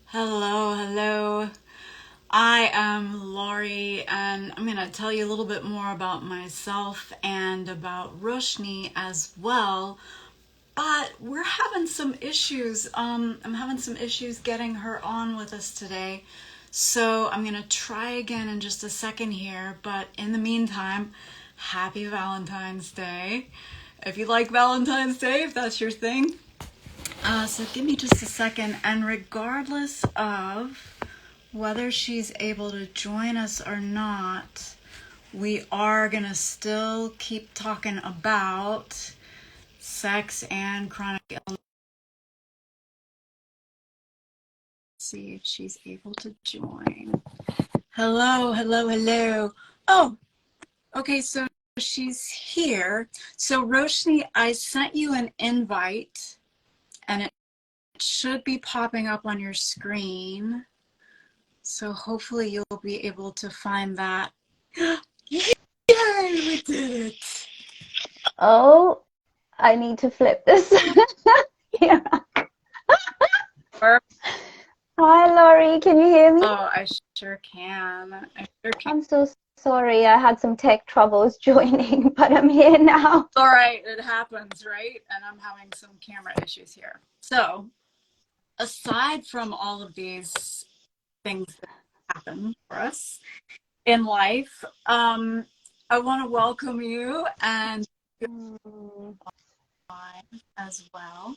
Hello, hello. I am Lorrie, and I'm going to tell you a little bit more about myself and about Roshni as well. But we're having some issues. I'm having some issues getting her on with us today. So I'm going to try again in just a second here. But in the meantime, happy Valentine's Day. If you like Valentine's Day, if that's your thing, so give me just a second, and regardless of whether she's able to join us or not, we are going to still keep talking about sex and chronic illness. See if she's able to join. Hello, hello, hello. Oh, okay, so she's here. So Roshni, I sent you an invite, and it should be popping up on your screen. So hopefully you'll be able to find that. Yay, we did it. Oh, I need to flip this. Yeah. Hi, Laurie. Can you hear me? Oh, I sure can. I'm so sorry. I had some tech troubles joining, but I'm here now. All right, it happens, right? And I'm having some camera issues here. So, aside from all of these things that happen for us in life, I want to welcome you and as well.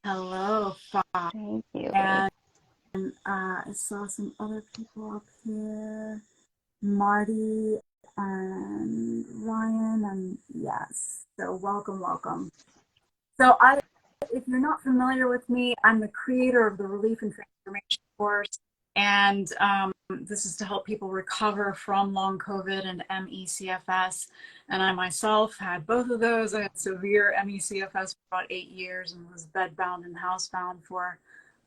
Hello, Fa. Thank you. And I saw some other people up here, Marty and Ryan, and yes, so welcome, welcome. So if you're not familiar with me, I'm the creator of the Relief and Transformation course, and this is to help people recover from long COVID and ME/CFS. And I myself had both of those. I had severe ME/CFS for about 8 years and was bedbound and housebound for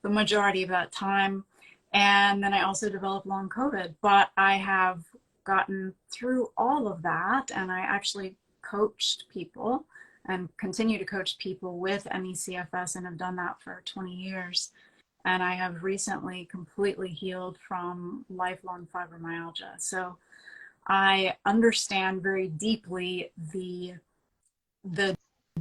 the majority of that time. And then I also developed long COVID, but I have gotten through all of that, and I actually coached people and continue to coach people with ME/CFS and have done that for 20 years. And I have recently completely healed from lifelong fibromyalgia. So I understand very deeply the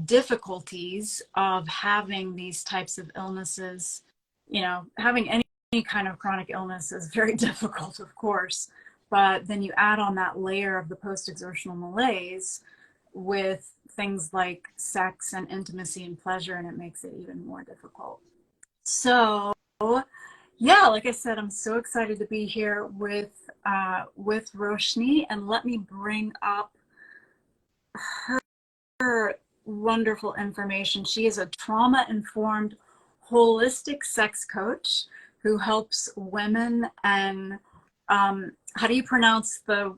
difficulties of having these types of illnesses. You know, having any kind of chronic illness is very difficult, of course, but then you add on that layer of the post-exertional malaise with things like sex and intimacy and pleasure, and it makes it even more difficult. So yeah, like I said, I'm so excited to be here with Roshni, and let me bring up her wonderful information. She is a trauma-informed holistic sex coach who helps women and how do you pronounce the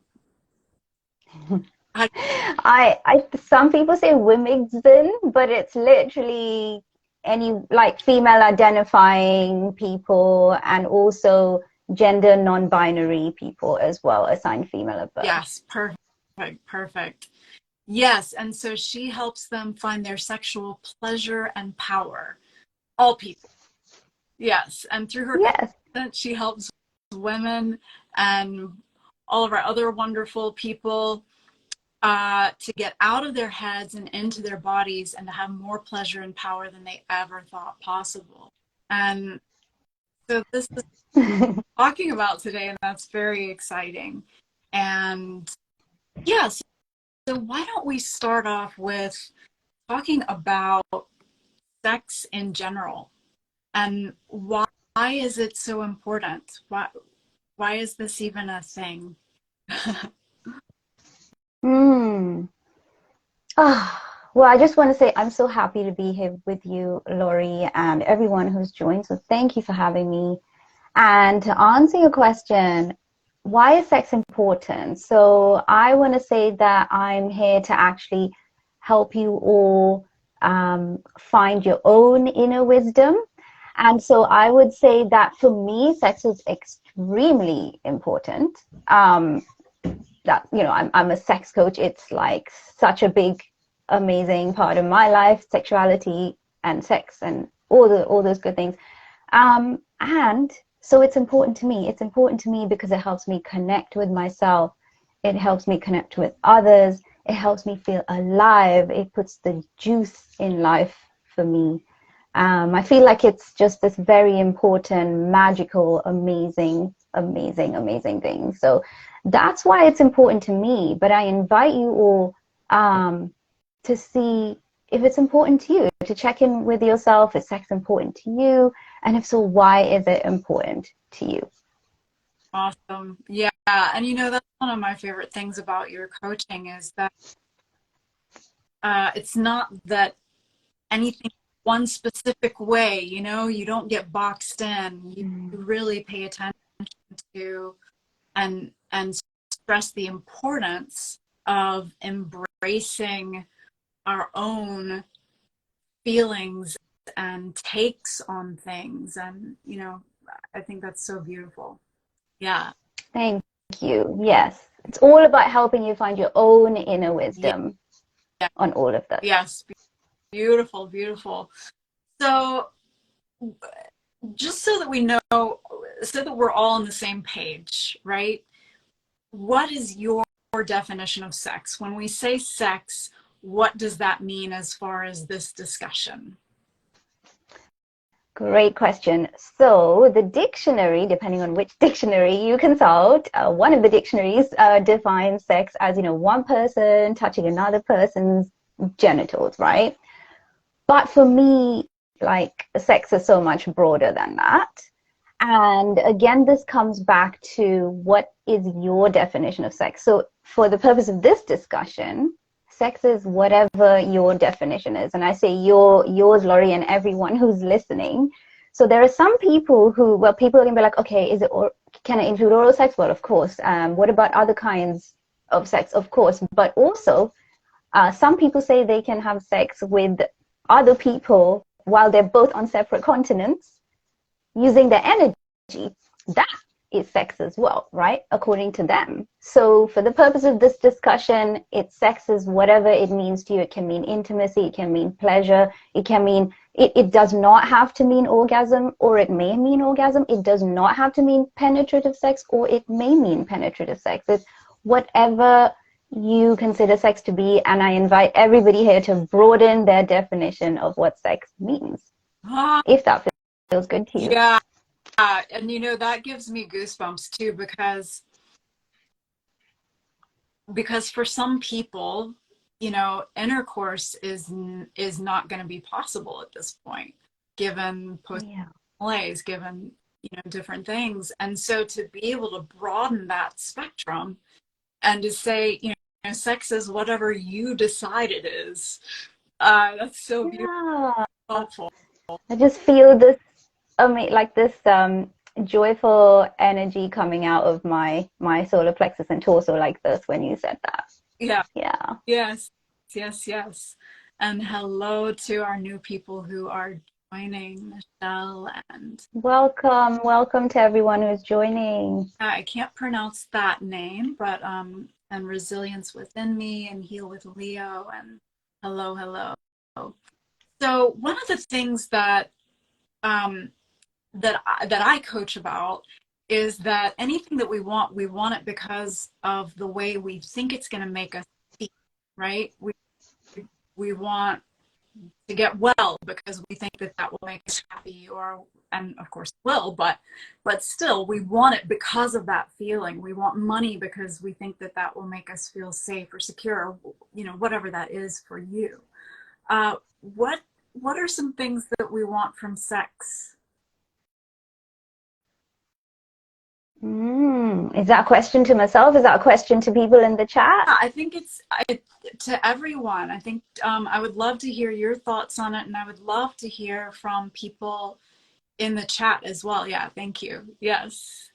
Some people say Wimigson, but it's literally any like female identifying people and also gender non-binary people as well, assigned female at birth. Yes, perfect. Yes, and so she helps them find their sexual pleasure and power. All people. Yes, and through her Yes. content, she helps women and all of our other wonderful people to get out of their heads and into their bodies and to have more pleasure and power than they ever thought possible. And so this is talking about today, and that's very exciting. And yes, so why don't we start off with talking about sex in general and why is it so important? Why is this even a thing? Well, I just want to say I'm so happy to be here with you, Laurie, and everyone who's joined. So thank you for having me. And to answer your question, why is sex important? So I want to say that I'm here to actually help you all find your own inner wisdom. And so I would say that for me, sex is extremely important. I'm a sex coach. It's like such a big, amazing part of my life, sexuality and sex and all those good things. And So it's important to me. It's important to me because it helps me connect with myself. It helps me connect with others. It helps me feel alive. It puts the juice in life for me. I feel like it's just this very important, magical, amazing, amazing, amazing thing. So that's why it's important to me. But I invite you all to see if it's important to you, to check in with yourself. Is sex important to you? And if so, why is it important to you? Awesome. Yeah. And that's one of my favorite things about your coaching is that it's not that anything one specific way, you don't get boxed in. You really pay attention to and stress the importance of embracing our own feelings and takes on things. And I think that's so beautiful. Yeah. Thank you. Yes. It's all about helping you find your own inner wisdom on all of this. Yes. Beautiful, beautiful. So just so that we know, so that we're all on the same page, right? What is your definition of sex? When we say sex, what does that mean as far as this discussion? Great question. So the dictionary, depending on which dictionary you consult, one of the dictionaries defines sex as, one person touching another person's genitals, right? But for me, like, sex is so much broader than that. And again, this comes back to what is your definition of sex? So for the purpose of this discussion, sex is whatever your definition is. And I say yours, Lorrie, and everyone who's listening. So there are some people who, people are going to be like, okay, can it include oral sex? Well, of course. What about other kinds of sex? Of course. But also, some people say they can have sex with other people while they're both on separate continents using their energy. That is sex as well, right? According to them. So for the purpose of this discussion, sex is whatever it means to you. It can mean intimacy, it can mean pleasure, it can mean, it does not have to mean orgasm, or it may mean orgasm. It does not have to mean penetrative sex, or it may mean penetrative sex. It's whatever you consider sex to be, and I invite everybody here to broaden their definition of what sex means, if that feels good to you. Yeah. And that gives me goosebumps too, because for some people, intercourse is not going to be possible at this point, given malaise, given different things. And so to be able to broaden that spectrum and to say, sex is whatever you decide it is, that's so beautiful. Helpful. I just feel this joyful energy coming out of my solar plexus and torso like this when you said that. Yeah. Yes. And hello to our new people who are joining, Michelle and welcome to everyone who's joining. I can't pronounce that name, but and Resilience Within Me and Heal with Leo and hello. So one of the things that that I coach about is that anything that we want it because of the way we think it's going to make us feel, right? We want to get well because we think that will make us happy, and of course it will, but still we want it because of that feeling. We want money because we think that will make us feel safe or secure, whatever that is for you. What are some things that we want from sex? Is that a question to myself? Is that a question to people in the chat? Yeah, I think it's to everyone. I think I would love to hear your thoughts on it, and I would love to hear from people in the chat as well. Yeah, thank you. Yes.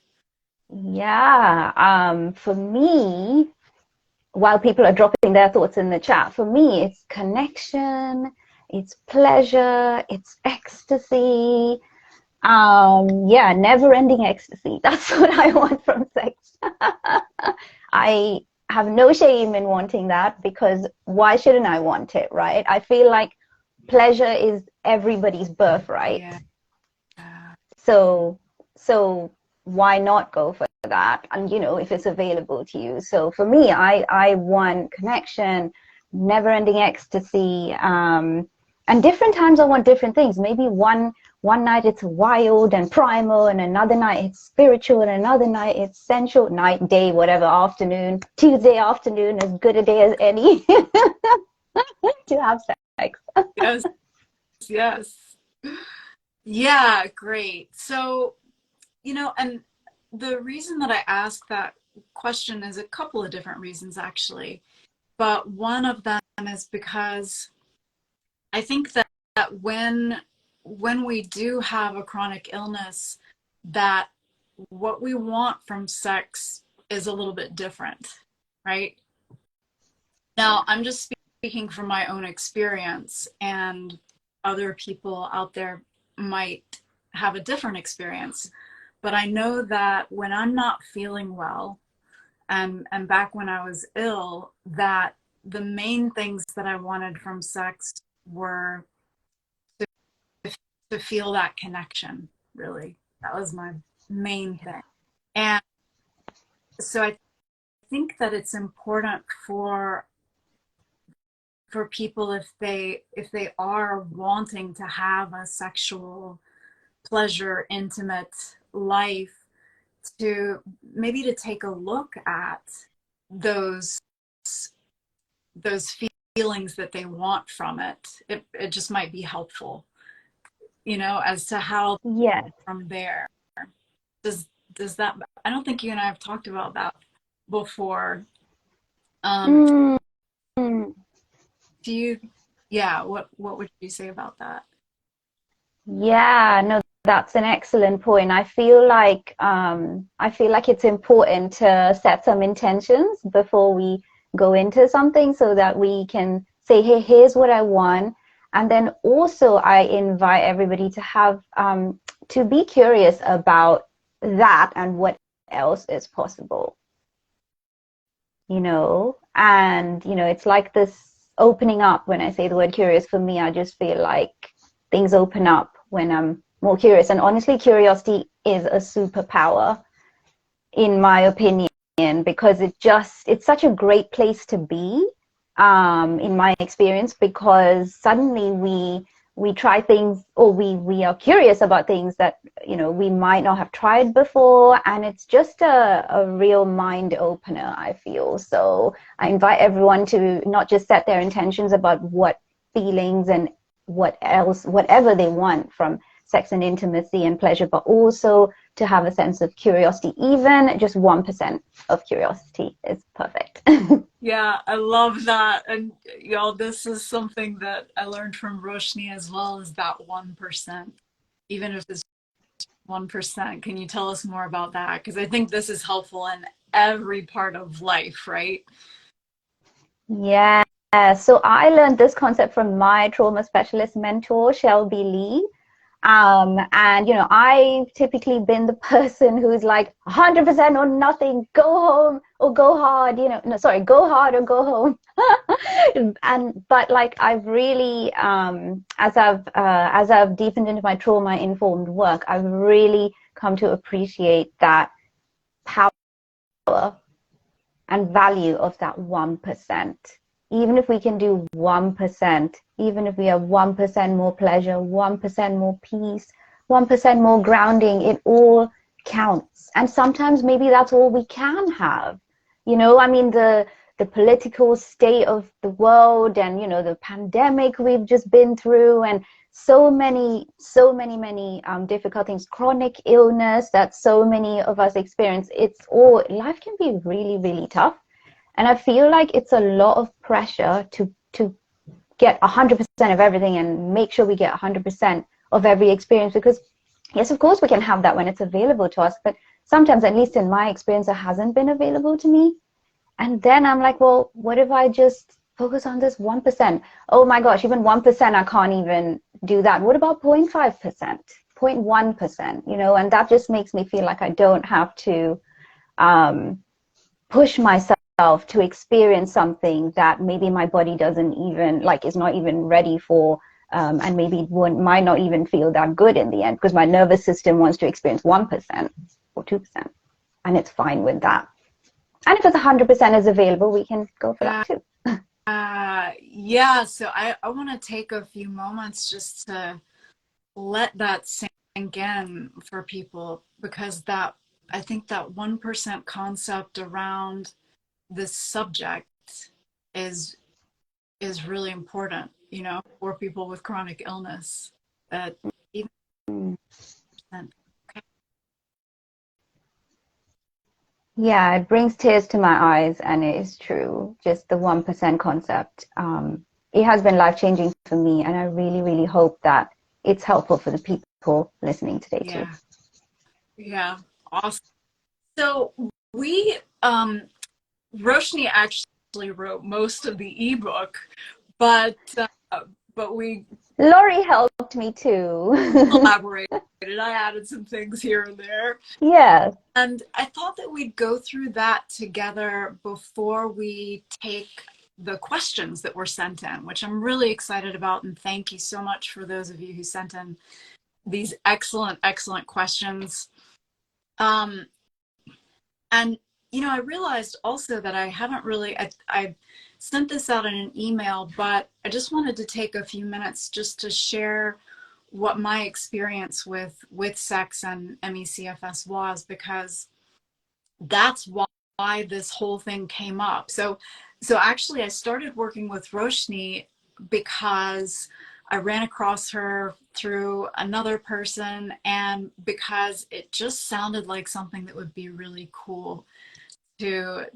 Yeah. For me, while people are dropping their thoughts in the chat, for me, it's connection, it's pleasure, it's ecstasy. Never-ending ecstasy. That's what I want from sex. I have no shame in wanting that, because why shouldn't I want it, right? I feel like pleasure is everybody's birthright. Yeah. So So why not go for that? And you know, if it's available to you. So for me, I want connection, never ending ecstasy, and different times I want different things. Maybe one night it's wild and primal, and another night it's spiritual, and another night it's sensual. Night, day, whatever, afternoon, Tuesday afternoon, as good a day as any to have sex. Yes, yes. Yeah, great. So, you know, and the reason that I ask that question is a couple of different reasons, actually. But one of them is because I think that when we do have a chronic illness, that what we want from sex is a little bit different, right? Now, I'm just speaking from my own experience, and other people out there might have a different experience. But I know that when I'm not feeling well, and back when I was ill, that the main things that I wanted from sex were to feel that connection, really. That was my main thing. And so I think that it's important for people, if they are wanting to have a sexual pleasure, intimate life, to maybe to take a look at those those feelings that they want from it. It just might be helpful, you know, as to how Yes. from there. Does that, I don't think you and I have talked about that before. Um, Mm. do you, yeah, what would you say about that? Yeah, no, that's an excellent point. I feel like it's important to set some intentions before we go into something so that we can say, hey, here's what I want. And then also I invite everybody to have to be curious about that and what else is possible, you know? And, you know, it's like this opening up. When I say the word curious, for me, I just feel like things open up when I'm more curious. And honestly, curiosity is a superpower, in my opinion, because it's such a great place to be, in my experience, because suddenly we try things, or we are curious about things that, you know, we might not have tried before, and it's just a real mind opener, I feel. So I invite everyone to not just set their intentions about what feelings and what else, whatever they want from sex and intimacy and pleasure, but also to have a sense of curiosity. Even just 1% of curiosity is perfect. Yeah, I love that. And y'all, this is something that I learned from Roshni as well, is that 1%. Even if it's 1%, can you tell us more about that? Because I think this is helpful in every part of life, right? Yeah. So I learned this concept from my trauma specialist mentor, Shelby Lee. And you know, I've typically been the person who's like 100% or nothing, go home or go hard, you know, no, sorry, go hard or go home. And but like I've really, as I've deepened into my trauma informed work, I've really come to appreciate that power and value of that 1%. Even if we can do 1%, even if we have 1% more pleasure, 1% more peace, 1% more grounding, it all counts. And sometimes maybe that's all we can have. You know, I mean, the political state of the world, and, you know, the pandemic we've just been through, and so many difficult things, chronic illness that so many of us experience. It's all, life can be really, really tough. And I feel like it's a lot of pressure to get 100% of everything and make sure we get 100% of every experience, because yes, of course we can have that when it's available to us, but sometimes, at least in my experience, it hasn't been available to me. And then I'm like, well, what if I just focus on this 1%? Oh my gosh, even 1%, I can't even do that. What about 0.5%, 0.1%, you know? And that just makes me feel like I don't have to push myself to experience something that maybe my body doesn't even, like, is not even ready for and maybe it might not even feel that good in the end because my nervous system wants to experience 1% or 2%, and it's fine with that. And if it's 100% is available, we can go for that too. Yeah, so I want to take a few moments just to let that sink in for people, because that, I think that 1% concept around this subject is really important, you know, for people with chronic illness. That even percent. Okay. Yeah, it brings tears to my eyes, and it is true. Just the 1% concept. It has been life-changing for me, and I really, really hope that it's helpful for the people listening today too. Yeah, awesome. So we, Roshni actually wrote most of the ebook, but we Lorrie helped me too. collaborated. I added some things here and there. Yes. And I thought that we'd go through that together before we take the questions that were sent in, which I'm really excited about. And thank you so much for those of you who sent in these excellent, excellent questions. And, you know, I realized also that I haven't really, I sent this out in an email, but I just wanted to take a few minutes just to share what my experience with sex and ME/CFS was, because that's why this whole thing came up. So actually I started working with Roshni because I ran across her through another person, and because it just sounded like something that would be really cool to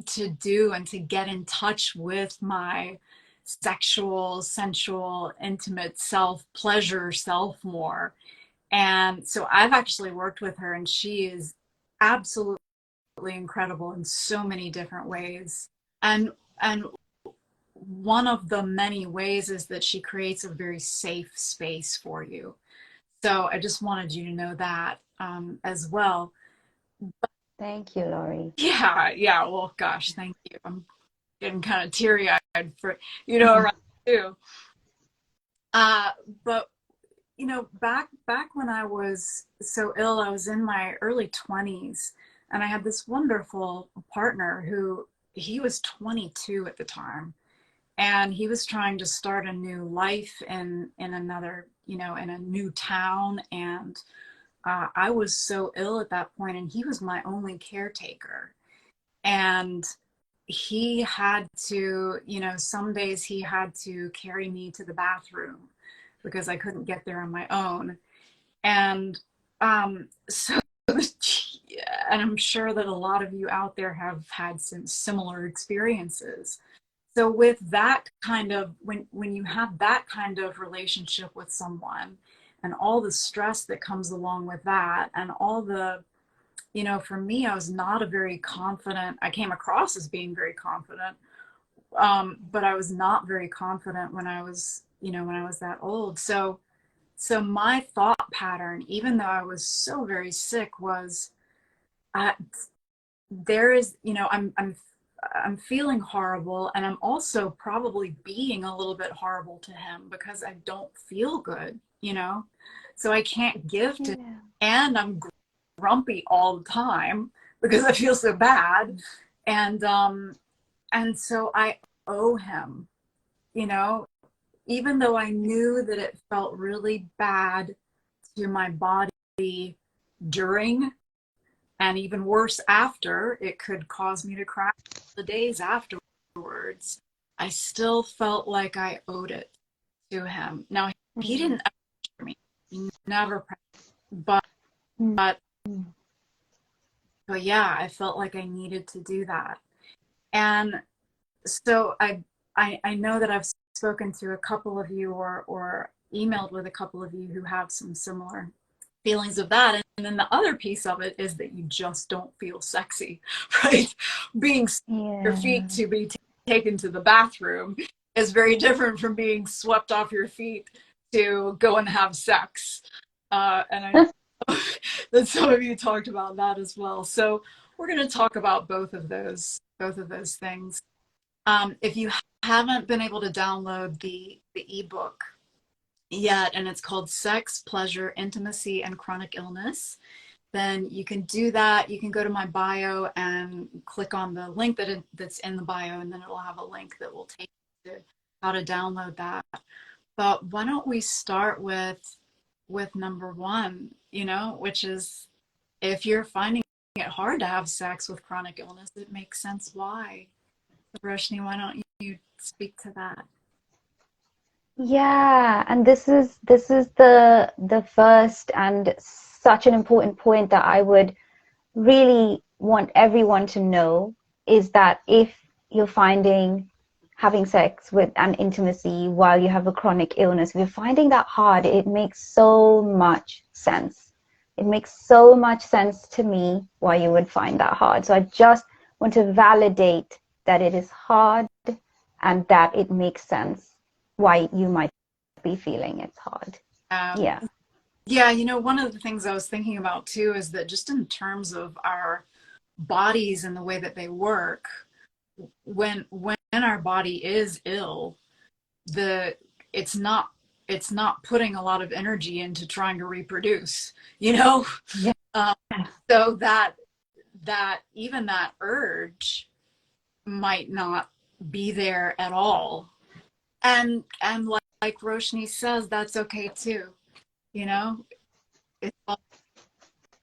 do, and to get in touch with my sexual, sensual, intimate self, pleasure self more. And so I've actually worked with her, and she is absolutely incredible in so many different ways. And one of the many ways is that she creates a very safe space for you. So I just wanted you to know that as well. Thank you, Lorrie. Yeah. Well, gosh, thank you. I'm getting kind of teary-eyed for, you know, around too. But you know, back when I was so ill, I was in my early 20s, and I had this wonderful partner who, he was 22 at the time, and he was trying to start a new life in another, you know, in a new town. And I was so ill at that point, and he was my only caretaker. And he had to, you know, some days he had to carry me to the bathroom because I couldn't get there on my own. And so, and I'm sure that a lot of you out there have had some similar experiences. So with that kind of, when you have that kind of relationship with someone, and all the stress that comes along with that, and all the, you know, for me, I was not a very confident, I came across as being very confident, but I was not very confident when I was, you know, when I was that old. So my thought pattern, even though I was so very sick, was, uh, there is, you know, I'm feeling horrible, and I'm also probably being a little bit horrible to him because I don't feel good, you know, so I can't give to him, and I'm grumpy all the time because I feel so bad, and so I owe him, you know, even though I knew that it felt really bad to my body during, and even worse after, it could cause me to cry the days afterwards. I still felt like I owed it to him. Now, he didn't pressure me. He never pressured me. But yeah, I felt like I needed to do that. And so I know that I've spoken to a couple of you, or emailed with a couple of you who have some similar feelings of that. And then the other piece of it is that you just don't feel sexy, right? Being your feet to be taken to the bathroom is very different from being swept off your feet to go and have sex. And I know that some of you talked about that as well. So we're going to talk about both of those things. If you haven't been able to download the ebook, yet, and it's called Sex, Pleasure, Intimacy, and Chronic Illness, then you can do that. You can go to my bio and click on the link that's in the bio, and then it'll have a link that will take you to how to download that. But why don't we start with number one, which is, if you're finding it hard to have sex with chronic illness, it makes sense why. Roshni, why don't you speak to that? Yeah, and this is the first and such an important point that I would really want everyone to know, is that if you're finding having sex with an intimacy while you have a chronic illness, if you're finding that hard, it makes so much sense. It makes so much sense to me why you would find that hard. So I just want to validate that it is hard and that it makes sense why you might be feeling it's hard. Yeah. Yeah, one of the things I was thinking about too is that just in terms of our bodies and the way that they work, when our body is ill, it's not putting a lot of energy into trying to reproduce, Yeah. So that even that urge might not be there at all. And like Roshni says, that's okay too. It's all,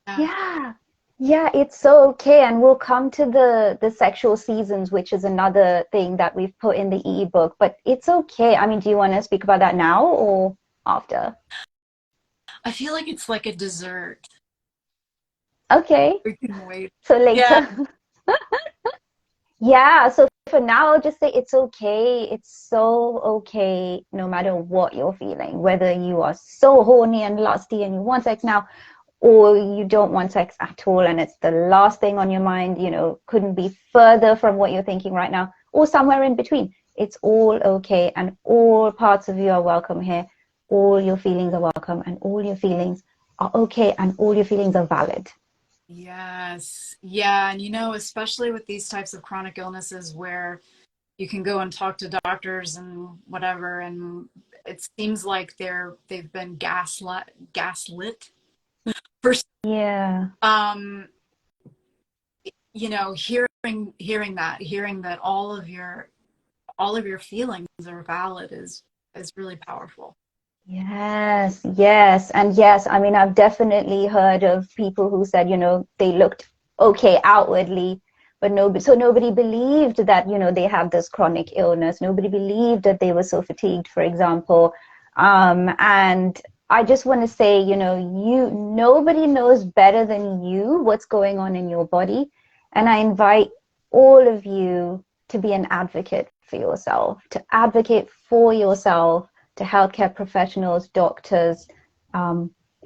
Yeah. Yeah, it's so okay. And we'll come to the sexual seasons, which is another thing that we've put in the ebook, but it's okay. I mean, do you want to speak about that now or after? I feel like it's like a dessert. Okay. We can wait. So Yeah. later. Yeah, so for now, I'll just say it's okay. It's so okay, no matter what you're feeling, whether you are so horny and lusty and you want sex now, or you don't want sex at all and it's the last thing on your mind, couldn't be further from what you're thinking right now, or somewhere in between. It's all okay, and all parts of you are welcome here. All your feelings are welcome, and all your feelings are okay, and all your feelings are valid. Yes. Yeah. And especially with these types of chronic illnesses where you can go and talk to doctors and whatever, and it seems like they've been gaslit for Yeah. hearing that all of your feelings are valid is really powerful. Yes, yes, and yes, I mean, I've definitely heard of people who said, they looked okay outwardly, but nobody believed that, they have this chronic illness. Nobody believed that they were so fatigued, for example. And I just want to say, nobody knows better than you what's going on in your body. And I invite all of you to be an advocate for yourself, to advocate for yourself to healthcare professionals, doctors,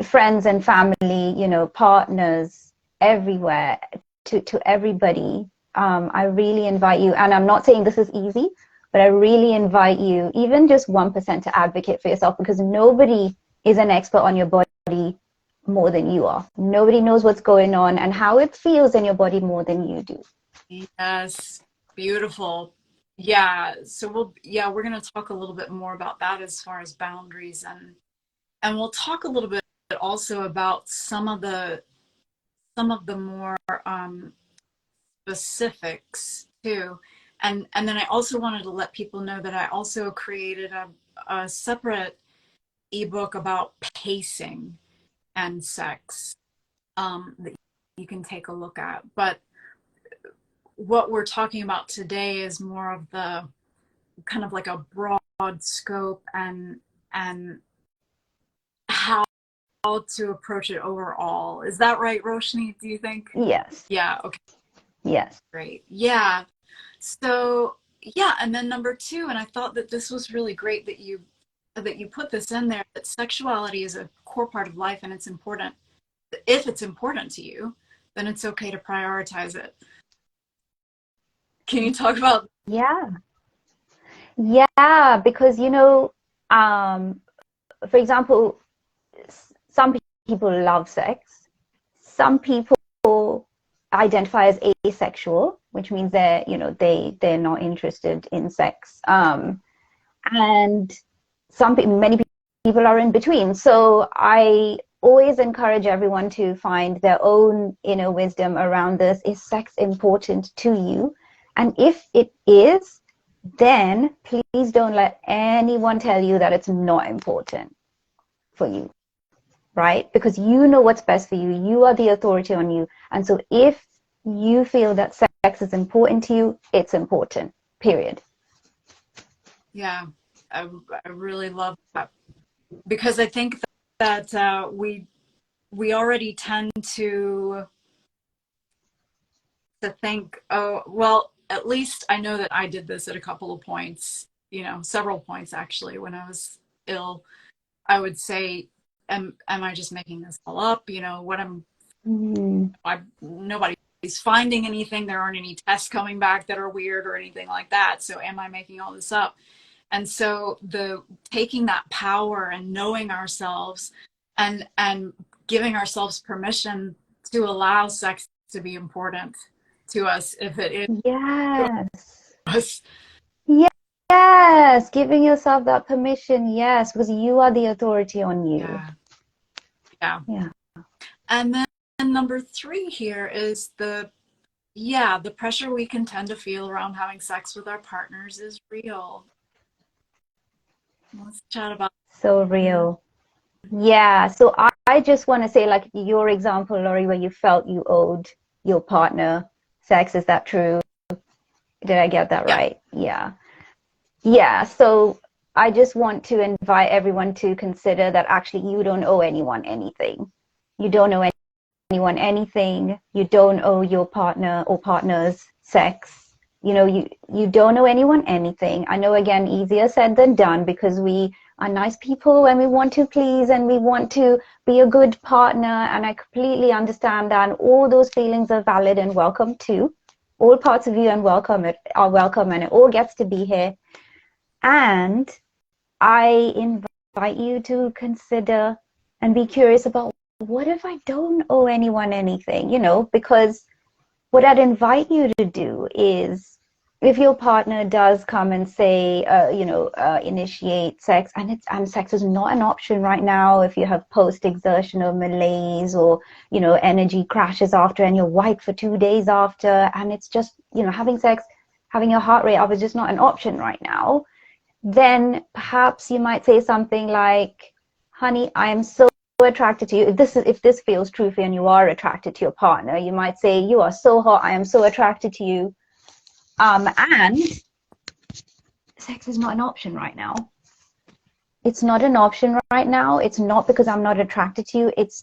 friends and family, partners, everywhere, to everybody. I really invite you, and I'm not saying this is easy, but I really invite you, even just 1%, to advocate for yourself, because nobody is an expert on your body more than you are. Nobody knows what's going on and how it feels in your body more than you do. Yes, beautiful. Yeah, so we're going to talk a little bit more about that as far as boundaries, and we'll talk a little bit also about some of the more specifics too. And then I also wanted to let people know that I also created a separate ebook about pacing and sex, that you can take a look at. But what we're talking about today is more of the kind of like a broad scope, and how to approach it overall. Is that right, Roshni? Do you think? Yes. Yeah. Okay. Yes. Great. Yeah. So yeah, and then number two, and I thought that this was really great that you put this in there, that sexuality is a core part of life, and it's important. If it's important to you, then it's okay to prioritize it. Can you talk about? Yeah. Yeah, because for example, some people love sex. Some people identify as asexual, which means they're not interested in sex. And many people are in between. So I always encourage everyone to find their own inner wisdom around this. Is sex important to you? And if it is, then please don't let anyone tell you that it's not important for you, right? Because you know what's best for you. You are the authority on you. And so if you feel that sex is important to you, it's important, period. Yeah, I really love that, because I think that we already tend to think, oh, well, at least I know that I did this at a couple of points, several points actually, when I was ill. I would say, am I just making this all up? Nobody's finding anything. There aren't any tests coming back that are weird or anything like that. So am I making all this up? And so the taking that power and knowing ourselves and giving ourselves permission to allow sex to be important to us, if it is to Yes. us. Yes. Giving yourself that permission. Yes. Because you are the authority on you. Yeah. Yeah. Yeah. And then number 3 here is the pressure we can tend to feel around having sex with our partners is real. Let's chat about So real. Yeah. So I just want to say, like your example, Lorrie, where you felt you owed your partner sex. Is that true? Did I get that yeah. right? Yeah. Yeah. So I just want to invite everyone to consider that actually you don't owe anyone anything. You don't owe anyone anything. You don't owe your partner or partners sex. You don't owe anyone anything. I know, again, easier said than done, because we are nice people and we want to please and we want to be a good partner. And I completely understand that. And all those feelings are valid and welcome too. All parts of you and are welcome, and it all gets to be here. And I invite you to consider and be curious about, what if I don't owe anyone anything? Because what I'd invite you to do is, if your partner does come and say, initiate sex, and sex is not an option right now, if you have post-exertional malaise or, energy crashes after, and you're white for 2 days after, and it's just, having sex, having your heart rate up is just not an option right now, then perhaps you might say something like, honey, I am so attracted to you. If this feels true for you and you are attracted to your partner, you might say, you are so hot, I am so attracted to you. And sex is not an option right now. It's not an option right now. It's not because I'm not attracted to you. It's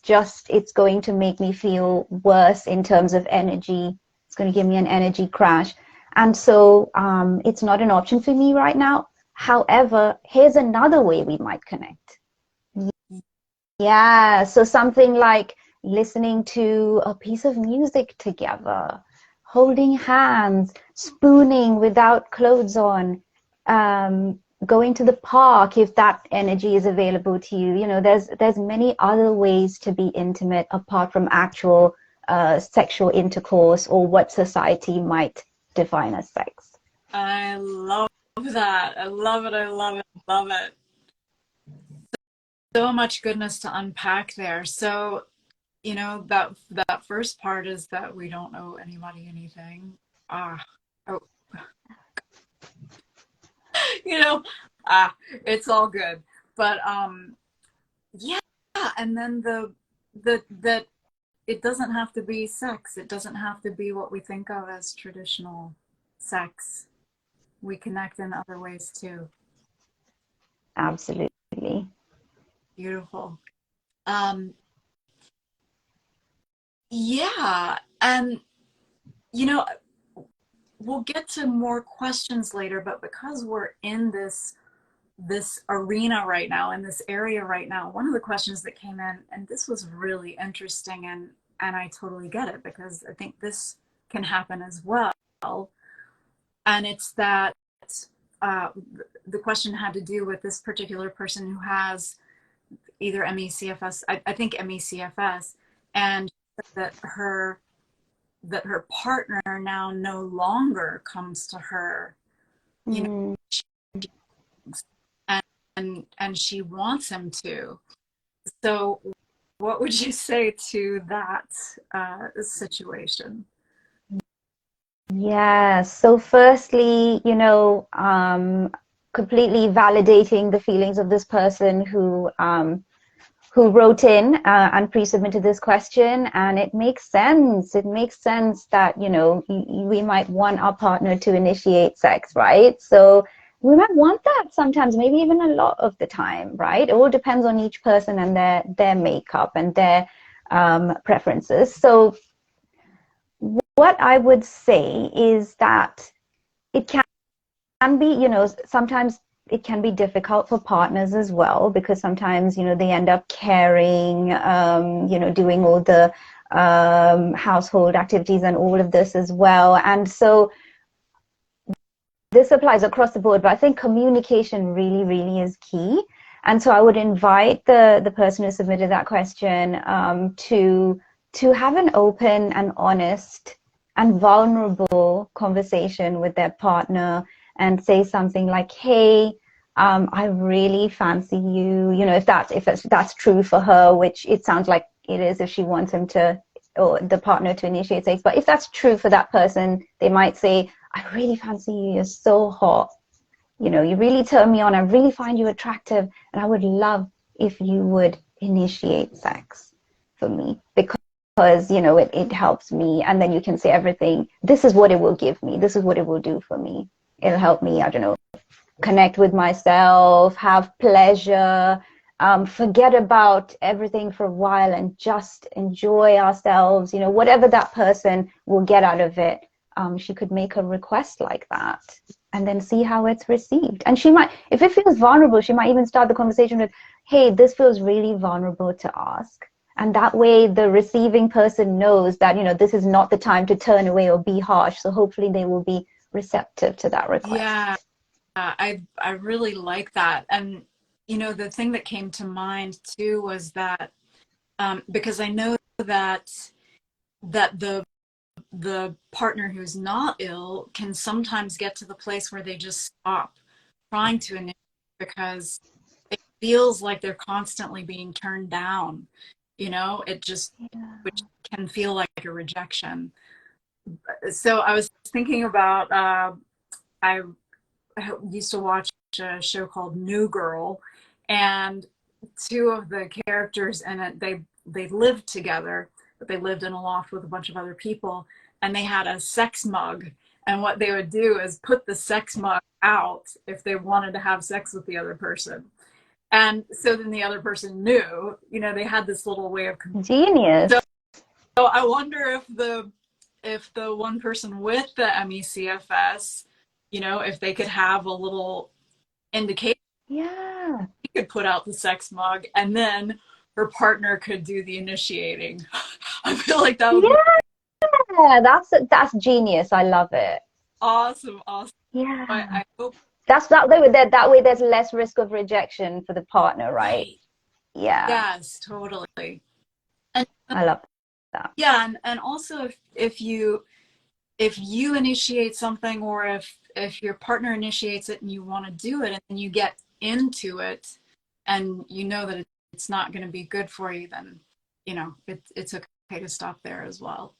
going to make me feel worse in terms of energy. It's going to give me an energy crash. And so it's not an option for me right now. However, here's another way we might connect. Yeah, so something like listening to a piece of music together, holding hands, spooning without clothes on, going to the park if that energy is available to you. There's many other ways to be intimate apart from actual sexual intercourse, or what society might define as sex. I love that. I love it. I love it. I love it. So much goodness to unpack there. So, that first part is that we don't owe anybody anything. Ah, oh, you know, it's all good. But yeah, and then that it doesn't have to be sex. It doesn't have to be what we think of as traditional sex. We connect in other ways too. Absolutely. Beautiful. Um, yeah, and you know, we'll get to more questions later, but because we're in this arena right now, in this area right now, one of the questions that came in, and this was really interesting, and I totally get it, because I think this can happen as well. And it's that uh, the question had to do with this particular person who has either ME/CFS, I think ME/CFS, and that her partner now no longer comes to her, you know, Mm. and and she wants him to. So what would you say to that situation? Yeah, so firstly, completely validating the feelings of this person who wrote in and pre-submitted this question, and it makes sense. It makes sense that, we might want our partner to initiate sex, right? So we might want that sometimes, maybe even a lot of the time, right? It all depends on each person and their makeup and their preferences. So what I would say is that it can be, sometimes it can be difficult for partners as well, because sometimes, they end up caring, doing all the household activities and all of this as well. And so this applies across the board, but I think communication really, really is key. And so I would invite the person who submitted that question to have an open and honest and vulnerable conversation with their partner and say something like, hey, I really fancy you, if that's true for her, which it sounds like it is if she wants him to, or the partner to initiate sex. But if that's true for that person, they might say, I really fancy you, you're so hot, you really turn me on, I really find you attractive, and I would love if you would initiate sex for me, because it helps me. And then you can say everything, this is what it will give me, this is what it will do for me. It'll help me, I don't know, connect with myself, have pleasure, forget about everything for a while and just enjoy ourselves, whatever that person will get out of it. She could make a request like that and then see how it's received. And she might, if it feels vulnerable, she might even start the conversation with, hey, this feels really vulnerable to ask. And that way the receiving person knows that, this is not the time to turn away or be harsh. So hopefully they will be receptive to that request. Yeah, I really like that. And, the thing that came to mind too was that, because I know that the partner who's not ill can sometimes get to the place where they just stop trying to initiate because it feels like they're constantly being turned down. It just, which can feel like a rejection. So I was thinking about, I used to watch a show called New Girl, and two of the characters in it, they lived together, but they lived in a loft with a bunch of other people, and they had a sex mug. And what they would do is put the sex mug out if they wanted to have sex with the other person. And so then the other person knew, they had this little way of Genius. So I wonder if the one person with the ME/CFS, if they could have a little indication, Yeah. she could put out the sex mug and then her partner could do the initiating. I feel like that would be That's genius. I love it. awesome. Yeah. I hope. That's that way there's less risk of rejection for the partner, right? Yeah. Yes, totally. And I love that. yeah, and also if you initiate something, or if your partner initiates it and you want to do it and you get into it and that it's not going to be good for you, then it's okay to stop there as well.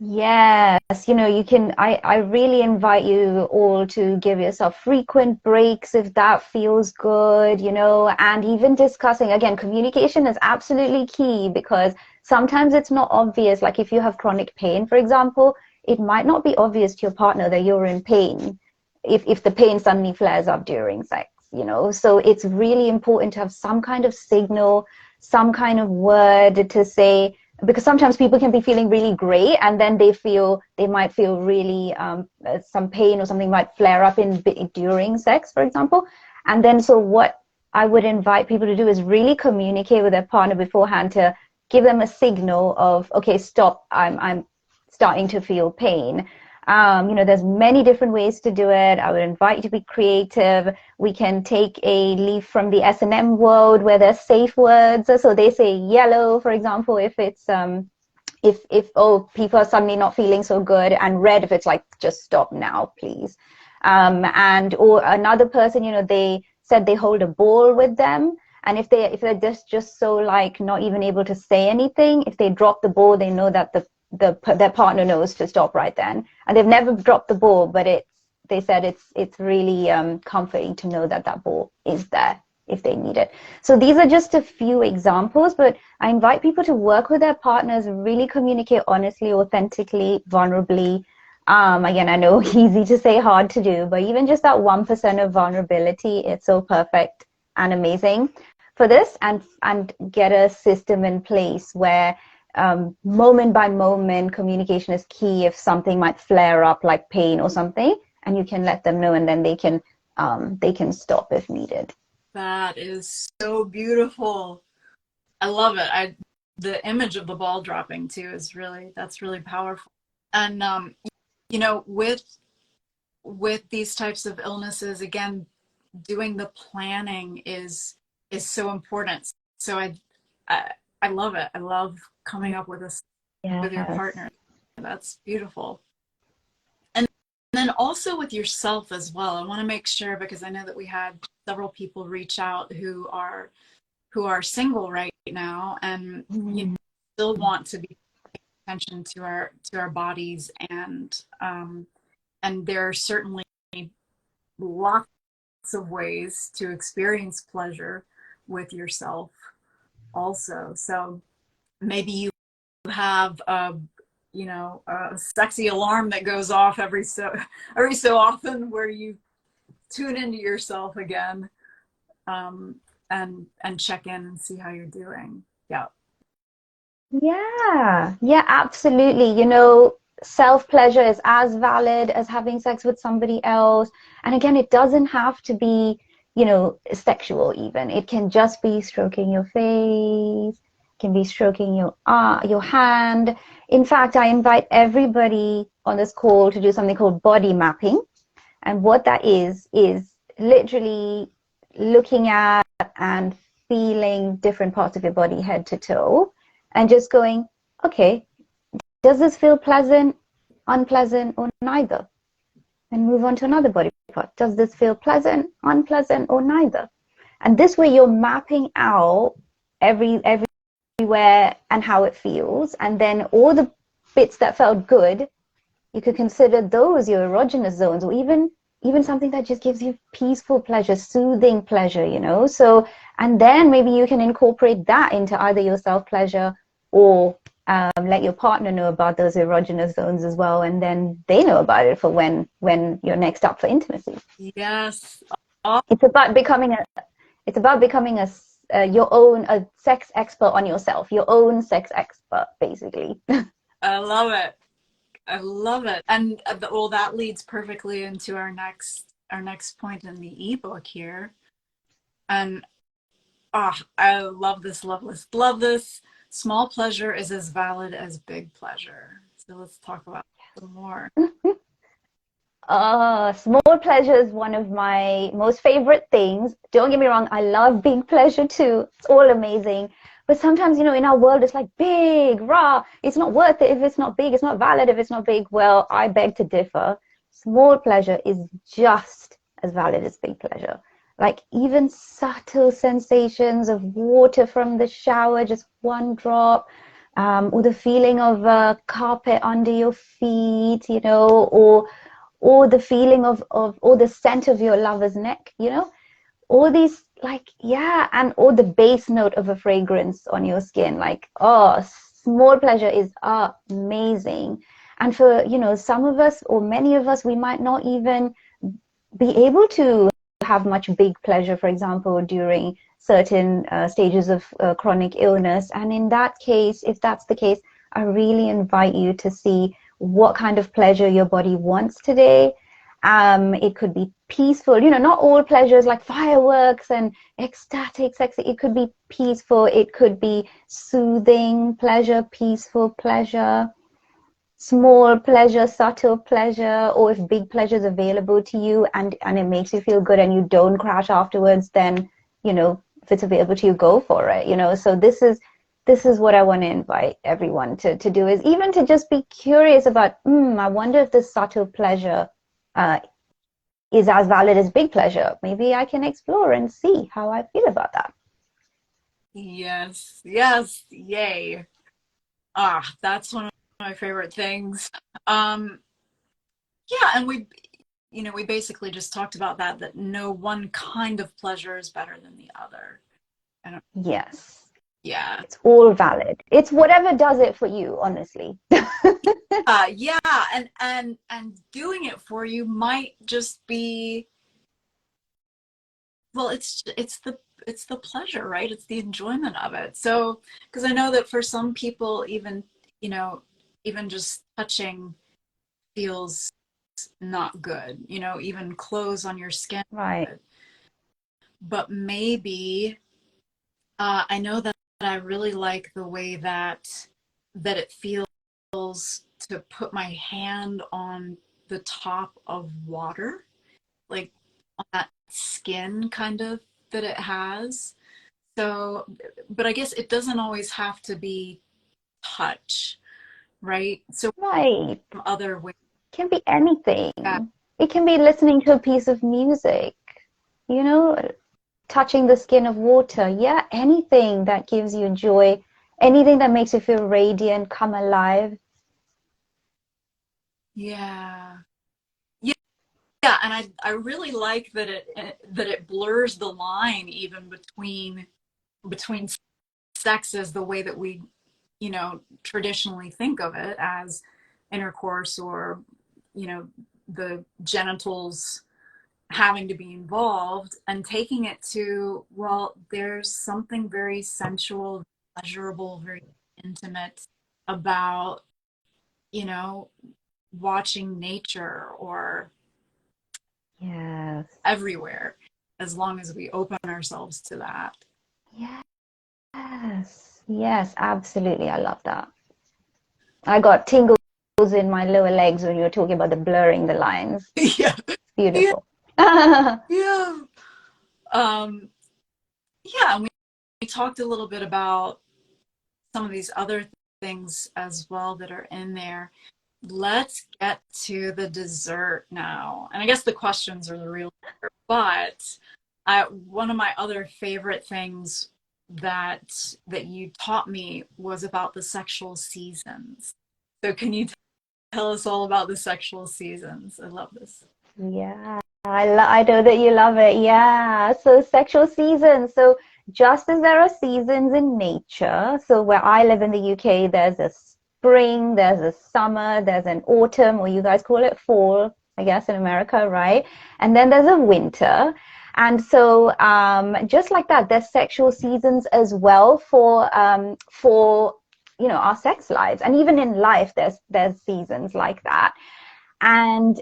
Yes, I really invite you all to give yourself frequent breaks if that feels good, and even discussing, again, communication is absolutely key, because sometimes it's not obvious. Like if you have chronic pain, for example, it might not be obvious to your partner that you're in pain if the pain suddenly flares up during sex, So it's really important to have some kind of signal, some kind of word to say, because sometimes people can be feeling really great and then they might feel really some pain or something might flare up during sex, for example. And then so what I would invite people to do is really communicate with their partner beforehand to give them a signal of, okay, stop, I'm starting to feel pain. There's many different ways to do it. I would invite you to be creative. We can take a leaf from the S&M world where there's safe words. So they say yellow, for example, if it's if people are suddenly not feeling so good, and red if it's like, just stop now, please. And or another person, they said they hold a ball with them, and if they're just so like not even able to say anything, if they drop the ball, they know that their partner knows to stop right then. And they've never dropped the ball, but they said it's really comforting to know that that ball is there if they need it. So these are just a few examples, but I invite people to work with their partners, really communicate honestly, authentically, vulnerably. Again, I know easy to say, hard to do, but even just that 1% of vulnerability, it's so perfect and amazing for this, and get a system in place where moment by moment communication is key. If something might flare up like pain or something, and you can let them know, and then they can stop if needed. That is so beautiful. I love it. The image of the ball dropping too is that's really powerful. And you know, with these types of illnesses, again, doing the planning is so important. So I love it. I love coming up with this with your Yes. partner. That's beautiful. And then also with yourself as well. I want to make sure, because I know that we had several people reach out who are single right now, and you know, still want to be paying attention to our bodies, and there are certainly lots of ways to experience pleasure with yourself also. So maybe you have a sexy alarm that goes off every so often, where you tune into yourself again, and check in and see how you're doing. Yeah. Yeah, absolutely. You know, self-pleasure is as valid as having sex with somebody else. And again, it doesn't have to be, you know, sexual even. It can just be stroking your face, can be stroking your hand. In fact, I invite everybody on this call to do something called body mapping. And what that is literally looking at and feeling different parts of your body head to toe, and just going, okay, does this feel pleasant, unpleasant, or neither? And move on to another body part. Does this feel pleasant, unpleasant, or neither? And this way you're mapping out everywhere and how it feels. And then all the bits that felt good, you could consider those your erogenous zones, or even something that just gives you peaceful pleasure, soothing pleasure, you know. So, and then maybe you can incorporate that into either your self-pleasure, or let your partner know about those erogenous zones as well, and then they know about it for when you're next up for intimacy. Yes. It's about becoming your own sex expert on yourself, your own sex expert, basically. I love it. I love it. And well, that leads perfectly into our next point in the ebook here. And I love this, love this. Small pleasure is as valid as big pleasure. So let's talk about it a little more. Small pleasure is one of my most favorite things. Don't get me wrong, I love big pleasure too. It's all amazing. But sometimes, you know, in our world, it's like big, raw. It's not worth it if it's not big. It's not valid if it's not big. Well, I beg to differ. Small pleasure is just as valid as big pleasure. Like even subtle sensations of water from the shower, just one drop, or the feeling of carpet under your feet, you know, or the feeling of or the scent of your lover's neck, you know, all these, like, yeah, and or the base note of a fragrance on your skin, like, oh, small pleasure is amazing. And for, you know, some of us, or many of us, we might not even be able to have much big pleasure, for example, during certain stages of chronic illness. And in that case, if that's the case, I really invite you to see what kind of pleasure your body wants today. It could be peaceful, you know, not all pleasures like fireworks and ecstatic, sexy. It could be peaceful. It could be soothing pleasure, peaceful pleasure, small pleasure, subtle pleasure. Or if big pleasure is available to you and it makes you feel good and you don't crash afterwards, then, you know, if it's available to you, go for it, you know. So this is what I want to invite everyone to do, is even to just be curious about, I wonder if this subtle pleasure is as valid as big pleasure. Maybe I can explore and see how I feel about that. Yes, yes, yay. Ah, that's one of my favorite things. Um, yeah, and we basically just talked about that no one kind of pleasure is better than the other. I don't, Yes, yeah. it's all valid. It's whatever does it for you, honestly. Yeah, and doing it for you might just be, well, it's the pleasure, right? It's the enjoyment of it. So, because I know that for some people, you know, even just touching feels not good, even clothes on your skin. Right. But maybe I know that I really like the way that it feels to put my hand on the top of water, like on that skin kind of that it has. So, but I guess it doesn't always have to be touch, right? So Right. other ways. Can be anything. Yeah, It can be listening to a piece of music, you know, touching the skin of water. Yeah, anything that gives you joy, anything that makes you feel radiant, come alive. yeah, yeah, yeah. And I really like that it blurs the line even between sexes the way that we traditionally think of it as intercourse, or the genitals having to be involved, and taking it to, well, there's something very sensual, pleasurable, very intimate about you know watching nature or Yes. everywhere, as long as we open ourselves to that. Yes. Yes, absolutely. I love that. I got tingles in my lower legs when you were talking about the blurring the lines. Yeah, yeah, Beautiful. yeah. um yeah, and we talked a little bit about some of these other things as well that are in there. Let's get to the dessert now. And I guess the questions are the real, but one of my other favorite things that you taught me was about the sexual seasons. So can you tell us all about the sexual seasons? I love this. Yeah, I know that you love it. Yeah. So sexual seasons. So just as there are seasons in nature, so where I live in the UK, there's a spring, there's a summer, there's an autumn, or you guys call it fall, I guess, in America, right? And then there's a winter. And so just like that, there's sexual seasons as well for our sex lives. And even in life, there's seasons like that. And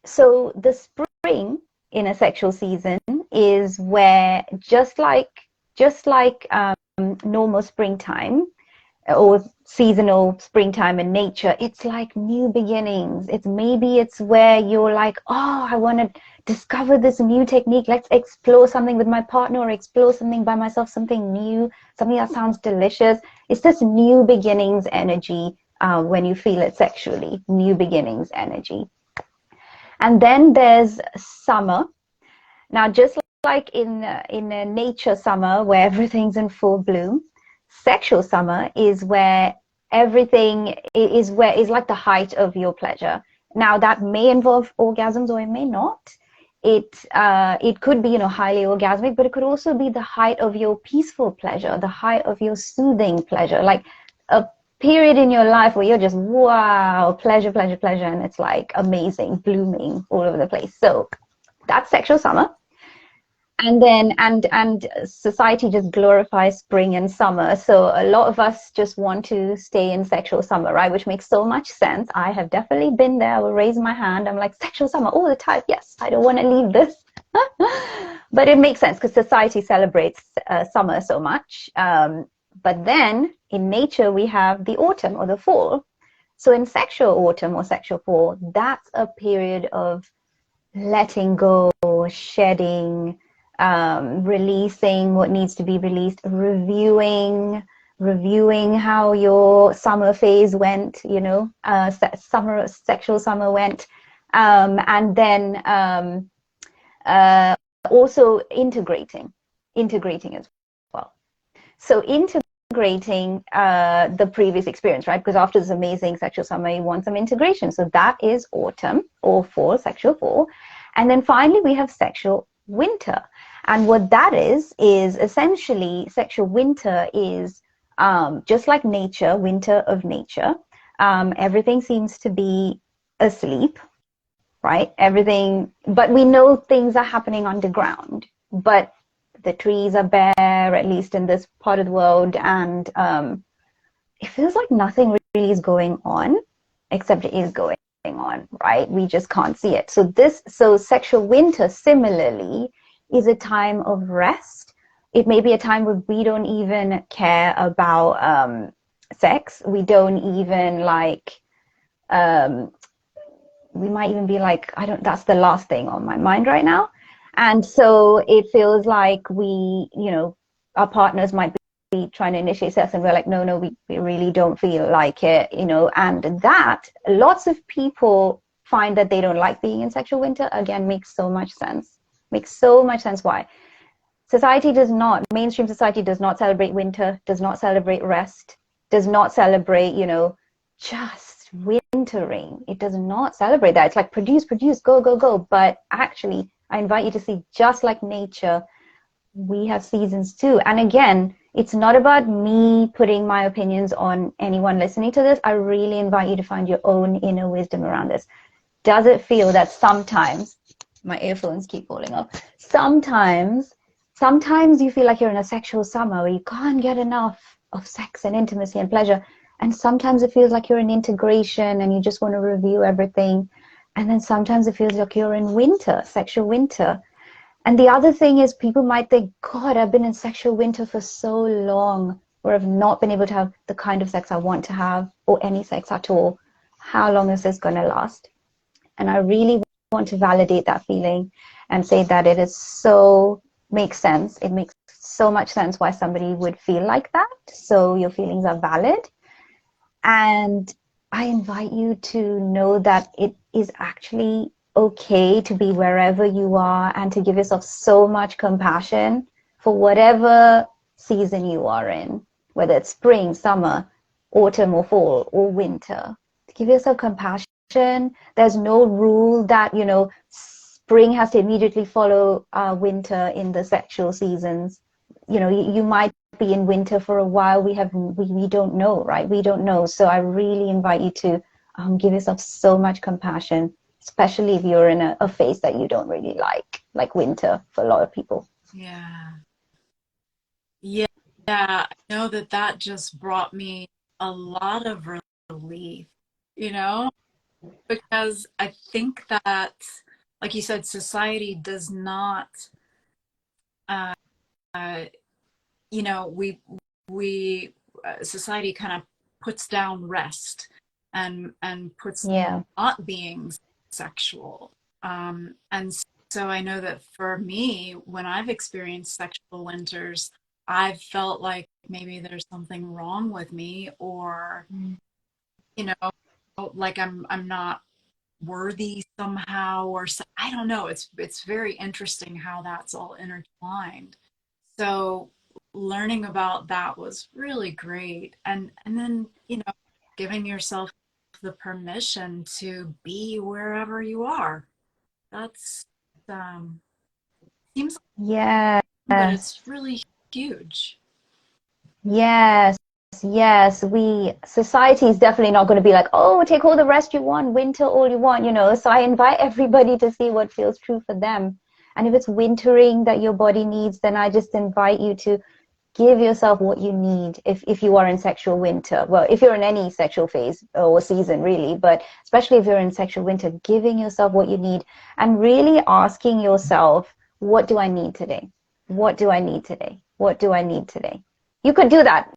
so the spring in a sexual season is where just like normal springtime or seasonal springtime in nature, it's like new beginnings. It's where you're like, oh, I want to discover this new technique. Let's explore something with my partner or explore something by myself, something new, something that sounds delicious. It's this new beginnings energy when you feel it sexually, new beginnings energy. And then there's summer. Now, just like in a nature summer where everything's in full bloom, sexual summer is where everything is like the height of your pleasure. Now, that may involve orgasms or it may not. It could be highly orgasmic, but it could also be the height of your peaceful pleasure, the height of your soothing pleasure, like a period in your life where you're just wow, pleasure, pleasure, pleasure, and it's like amazing, blooming all over the place. So that's sexual summer. And then and society just glorifies spring and summer, so a lot of us just want to stay in sexual summer, right? Which makes so much sense. I have definitely been there. I will raise my hand. I'm like, sexual summer all the time. Yes, I don't want to leave this. But it makes sense because society celebrates summer so much. But then in nature we have the autumn or the fall. So in sexual autumn or sexual fall, that's a period of letting go, shedding, releasing what needs to be released, reviewing how your summer phase went, sexual summer went, and then Also integrating as well. So integrating the previous experience, right? Because after this amazing sexual summer, you want some integration. So that is autumn or fall, sexual fall. And then finally, we have sexual winter. And what that is essentially sexual winter is just like nature, winter of nature. Everything seems to be asleep, right? Everything, but we know things are happening underground, but the trees are bare, at least in this part of the world, and it feels like nothing really is going on, except it is going on, right? We just can't see it. So sexual winter, similarly, is a time of rest. It may be a time where we don't even care about sex. We don't even like, we might even be like, I don't, that's the last thing on my mind right now. And so it feels like we, our partners might be trying to initiate sex and we're like, no, we really don't feel like it, and that lots of people find that they don't like being in sexual winter. Again, makes so much sense. Why? Mainstream society does not celebrate winter, does not celebrate rest, does not celebrate, just wintering. It does not celebrate that. It's like produce, go, go, go. But actually, I invite you to see, just like nature, we have seasons too. And again, it's not about me putting my opinions on anyone listening to this. I really invite you to find your own inner wisdom around this. Does it feel that sometimes, my earphones keep falling off, sometimes you feel like you're in a sexual summer where you can't get enough of sex and intimacy and pleasure. And sometimes it feels like you're in integration and you just want to review everything. And then sometimes it feels like you're in winter, sexual winter. And the other thing is, people might think, God, I've been in sexual winter for so long, where I've not been able to have the kind of sex I want to have, or any sex at all. How long is this going to last? And I really want to validate that feeling and say that makes sense. It makes so much sense why somebody would feel like that. So your feelings are valid. And I invite you to know that it is actually okay to be wherever you are and to give yourself so much compassion for whatever season you are in, whether it's spring, summer, autumn or fall or winter. Give yourself compassion. There's no rule that, spring has to immediately follow winter in the sexual seasons. You might be in winter for a while. We don't know, right? We don't know. So I really invite you to give yourself so much compassion, especially if you're in a phase that you don't really like winter for a lot of people. Yeah. Yeah. Yeah. I know that just brought me a lot of relief, because I think that, like you said, society does not, uh, we society kind of puts down rest and puts Yeah. not being sexual. And so I know that for me, when I've experienced sexual winters, I've felt like maybe there's something wrong with me, or you know, like I'm not worthy somehow, or so, I don't know. It's very interesting how that's all intertwined. So learning about that was really great. And then, giving yourself the permission to be wherever you are. That's seems Yes. like, but it's really huge. Yes. Yes. Society is definitely not going to be like, oh, take all the rest you want, winter all you want, So I invite everybody to see what feels true for them. And if it's wintering that your body needs, then I just invite you to give yourself what you need if you are in sexual winter. Well, if you're in any sexual phase or season, really, but especially if you're in sexual winter, giving yourself what you need and really asking yourself, what do I need today? What do I need today? What do I need today? You could do that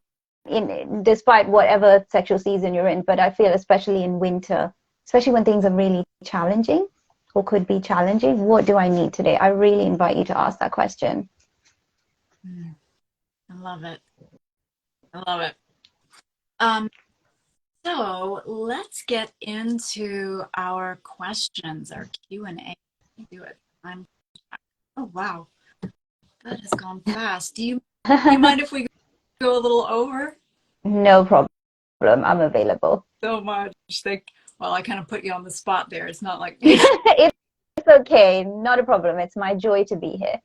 despite whatever sexual season you're in, but I feel especially in winter, especially when things are really challenging or could be challenging, what do I need today? I really invite you to ask that question. I love it. I love it. Um, so let's get into our questions, our Q&A. Do it. Oh, wow. That has gone fast. Do you mind if we go a little over? No problem. I'm available. So much. Well, I kind of put you on the spot there. It's not like It's okay. Not a problem. It's my joy to be here.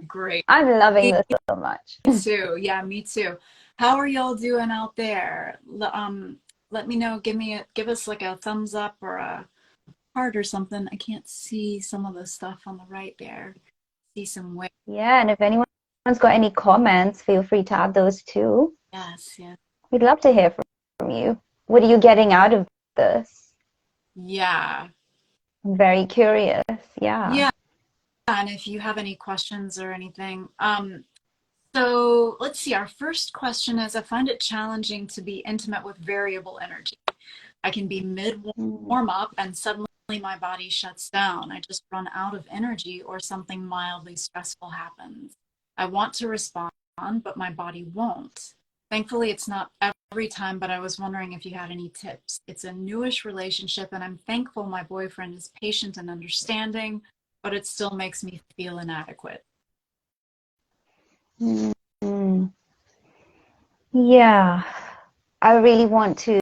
great. I'm loving Me this so much. too. Yeah, me too. How are y'all doing out there? Let me know. Give us like a thumbs up or a heart or something. I can't see some of the stuff on the right there. See some way. Yeah, and if anyone's got any comments, feel free to add those too. Yes, yes. We'd love to hear from you. What are you getting out of this? Yeah. I'm very curious. Yeah. Yeah. And if you have any questions or anything, so let's see. Our first question is, I find it challenging to be intimate with variable energy. I can be mid Mm. warm up and suddenly my body shuts down. I just run out of energy or something mildly stressful happens. I want to respond, but my body won't. Thankfully, it's not every time, but I was wondering if you had any tips. It's a newish relationship, and I'm thankful my boyfriend is patient and understanding, but it still makes me feel inadequate. Mm. Yeah. I really want to,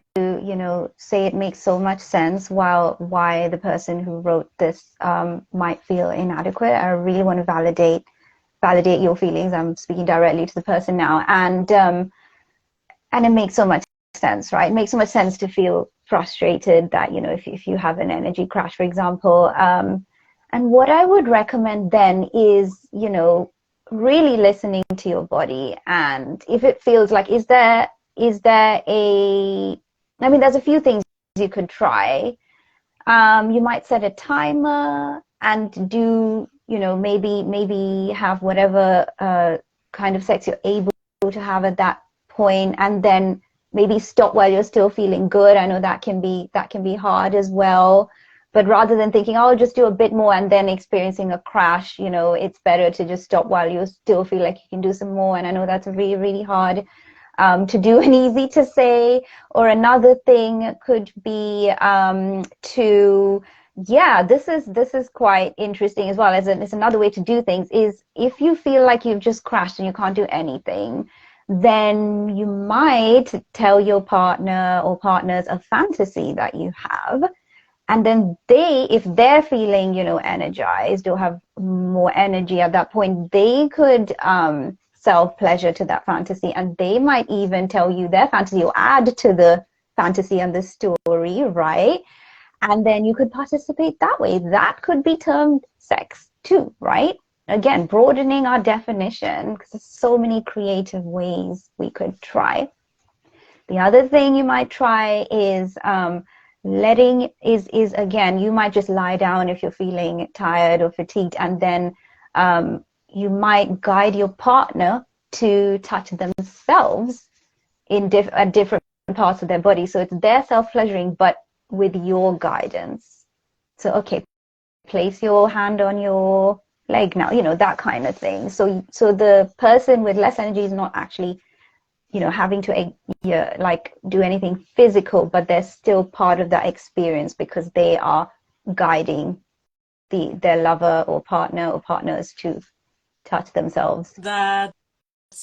say it makes so much sense while why the person who wrote this might feel inadequate. I really want to validate your feelings. I'm speaking directly to the person now, and it makes so much sense, right? It makes so much sense to feel frustrated that if you have an energy crash, for example. And what I would recommend then is really listening to your body, and if it feels like is there a I mean, there's a few things you could try. You might set a timer and do, maybe have whatever kind of sex you're able to have at that point, and then maybe stop while you're still feeling good. I know that can be hard as well. But rather than thinking, oh, I'll just do a bit more and then experiencing a crash, it's better to just stop while you still feel like you can do some more. And I know that's really, really hard to do and easy to say. Or another thing could be this is quite interesting as well. It's another way to do things is if you feel like you've just crashed and you can't do anything, then you might tell your partner or partners a fantasy that you have. And then if they're feeling, energized or have more energy at that point, they could self-pleasure to that fantasy, and they might even tell you their fantasy or add to the fantasy and the story, right? And then you could participate that way. That could be termed sex too, right? Again, broadening our definition, because there's so many creative ways we could try. The other thing you might try is again, you might just lie down if you're feeling tired or fatigued, and then you might guide your partner to touch themselves at different parts of their body. So it's their self-pleasuring, but with your guidance. So, okay, place your hand on your leg now, that kind of thing. So the person with less energy is not actually, having to do anything physical, but they're still part of that experience because they are guiding their lover or partner or partners to touch themselves. That's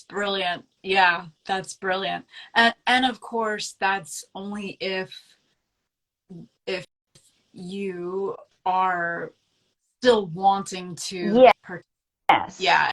brilliant. Yeah, that's brilliant. And of course, that's only if you are still wanting to Yes. yeah,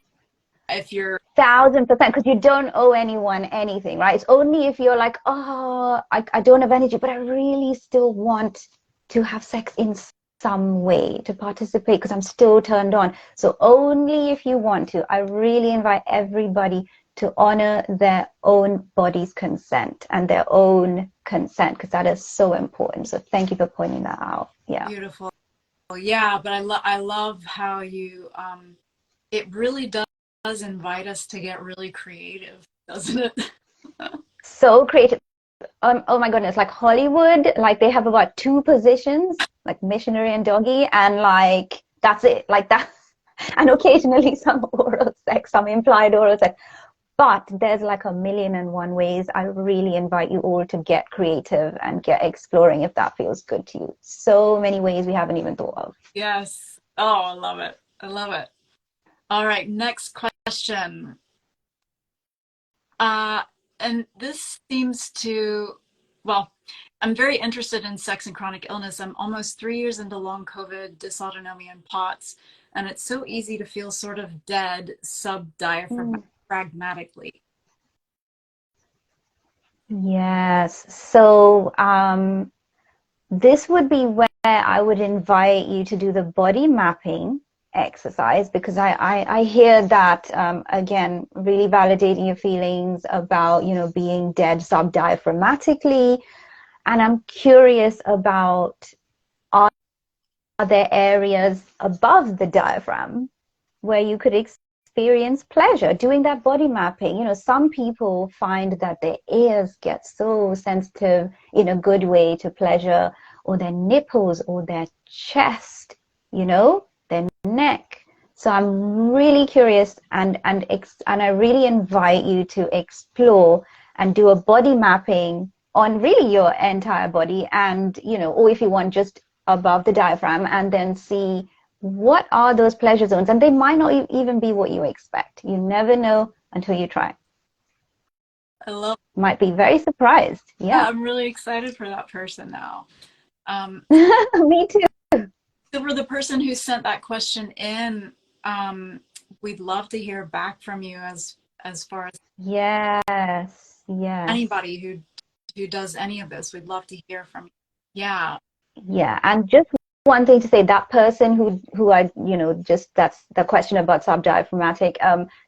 if you're 1,000%, because you don't owe anyone anything, right? It's only if you're like, oh, I don't have energy, but I really still want to have sex in some way to participate because I'm still turned on. So only if you want to. I really invite everybody to honor their own body's consent and their own consent, because that is so important. So thank you for pointing that out. Yeah. beautiful. Yeah, but I love how you it really does invite us to get really creative, doesn't it? So creative. Oh my goodness, like Hollywood, like they have about 2 positions, like missionary and doggy, and like that's it, like that. And occasionally some oral sex, some implied oral sex. But there's like 1,000,001 ways. I really invite you all to get creative and get exploring if that feels good to you. So many ways we haven't even thought of. Yes. Oh, I love it. I love it. All right, next question. And this seems to, well, I'm very interested in sex and chronic illness. I'm almost 3 years into long COVID, dysautonomia, and POTS, and it's so easy to feel sort of dead subdiaphragmatically. Yes. So this would be where I would invite you to do the body mapping exercise, because I hear that, again, really validating your feelings about, being dead subdiaphragmatically. And I'm curious about, are there areas above the diaphragm where you could experience pleasure doing that body mapping? Some people find that their ears get so sensitive in a good way to pleasure, or their nipples, or their chest, their neck. So I'm really curious, and I really invite you to explore and do a body mapping on really your entire body, and or if you want, just above the diaphragm, and then see what are those pleasure zones. And they might not even be what you expect. You never know until you try. I love Might be very surprised. that. Yeah. I'm really excited for that person now. Me too. So for the person who sent that question in, we'd love to hear back from you as far as Yes. Yes. anybody who does any of this. We'd love to hear from you. Yeah. Yeah. And just one thing to say, that person who I, just, that's the question about subdiaphragmatic.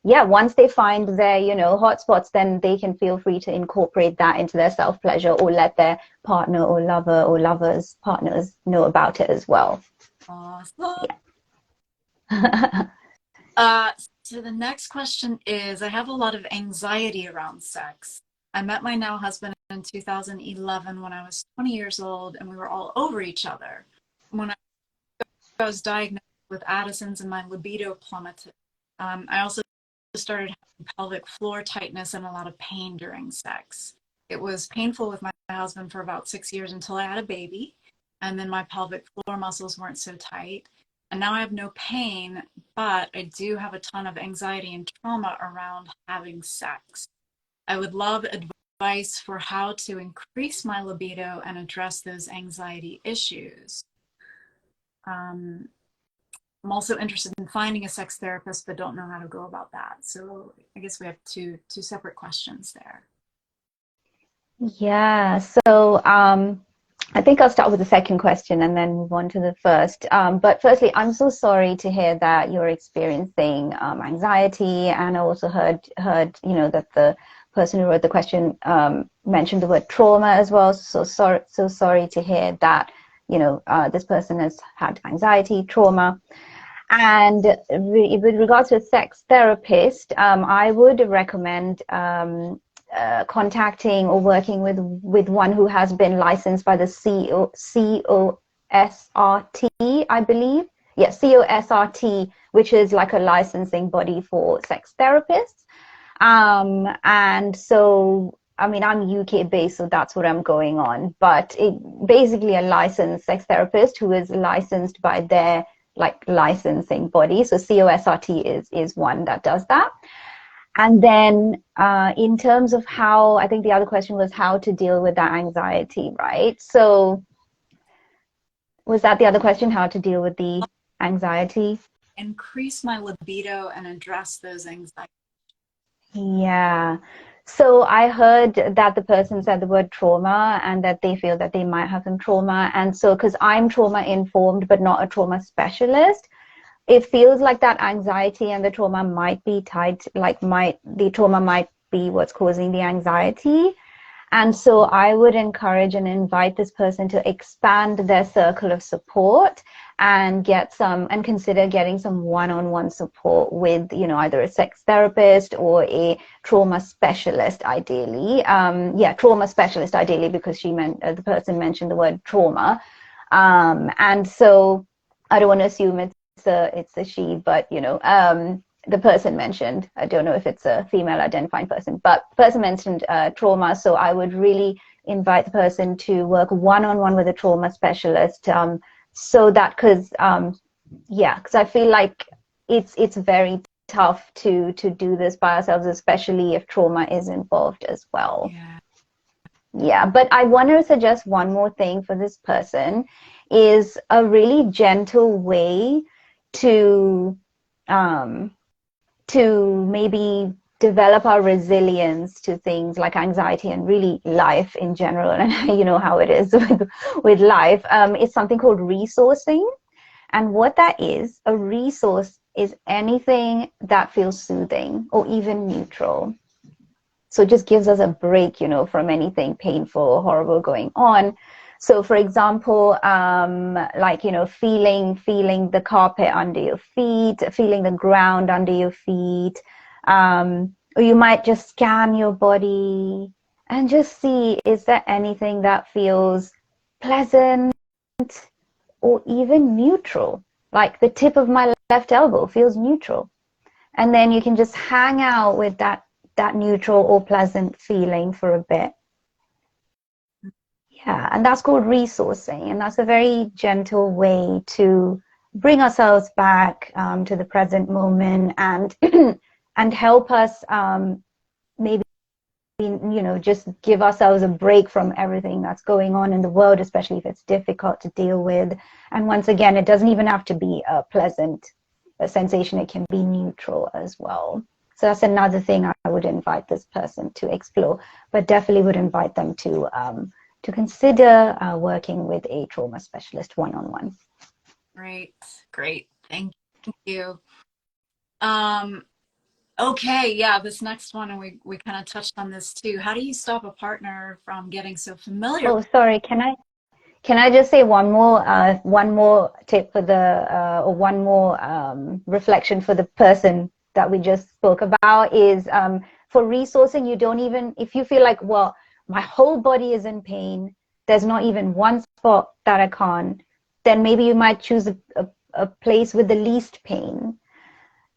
Yeah, once they find their, hotspots, then they can feel free to incorporate that into their self-pleasure, or let their partner or lover or lovers, partners know about it as well. Awesome. Yeah. So the next question is, I have a lot of anxiety around sex. I met my now husband in 2011 when I was 20 years old, and we were all over each other. When I was diagnosed with Addison's and my libido plummeted. I also started having pelvic floor tightness and a lot of pain during sex. It was painful with my husband for about 6 years until I had a baby, and then my pelvic floor muscles weren't so tight. And now I have no pain, but I do have a ton of anxiety and trauma around having sex. I would love advice for how to increase my libido and address those anxiety issues. I'm also interested in finding a sex therapist, but don't know how to go about that. So I guess we have two separate questions there. Yeah. So I think I'll start with the second question and then move on to the first. But firstly, I'm so sorry to hear that you're experiencing anxiety, and I also heard that the person who wrote the question mentioned the word trauma as well. So sorry to hear that this person has had anxiety, trauma. And with regards to a sex therapist, I would recommend contacting or working with one who has been licensed by the COSRT, I believe. Yeah, COSRT, which is like a licensing body for sex therapists. And so, I mean, I'm UK based, so that's what I'm going on. But basically a licensed sex therapist who is licensed by their licensing body. So COSRT is one that does that. And then in terms of how, I think the other question was how to deal with that anxiety, right? So was that the other question, how to deal with the anxiety? Increase my libido and address those anxieties. Yeah. So I heard that the person said the word trauma, and that they feel that they might have some trauma. And so, because I'm trauma informed, but not a trauma specialist, it feels like that anxiety and the trauma might be tied, the trauma might be what's causing the anxiety. And so I would encourage and invite this person to expand their circle of support and consider getting some one-on-one support with, either a sex therapist or a trauma specialist, ideally. Trauma specialist, ideally, because the person mentioned the word trauma. And so I don't want to assume it's a she, but the person mentioned, I don't know if it's a female identifying person, but the person mentioned trauma. So I would really invite the person to work one-on-one with a trauma specialist, so that, because I feel like it's very tough to do this by ourselves, especially if trauma is involved as well. Yeah, but I want to suggest one more thing for this person, is a really gentle way to maybe develop our resilience to things like anxiety and really life in general. And you know how it is with life. It's something called resourcing. And what that is, a resource is anything that feels soothing or even neutral. So it just gives us a break, you know, from anything painful or horrible going on. So for example, like, you know, feeling the carpet under your feet, feeling the ground under your feet, or you might just scan your body and just see, is there anything that feels pleasant or even neutral? Like the tip of my left elbow feels neutral. And then you can just hang out with that neutral or pleasant feeling for a bit. Yeah, and that's called resourcing, and that's a very gentle way to bring ourselves back to the present moment and and help us maybe, you know, just give ourselves a break from everything that's going on in the world, especially if it's difficult to deal with. And once again, it doesn't even have to be a pleasant sensation, it can be neutral as well. So that's another thing I would invite this person to explore, but definitely would invite them to consider working with a trauma specialist one-on-one. Great. Thank you. Okay, yeah, this next one, and we kind of touched on this too. How do you stop a partner from getting so familiar? Oh, sorry, can I just say one more tip for the or one more reflection for the person that we just spoke about is for resourcing, you don't even, if you feel like, well, my whole body is in pain, there's not even one spot that I can't, then maybe you might choose a place with the least pain.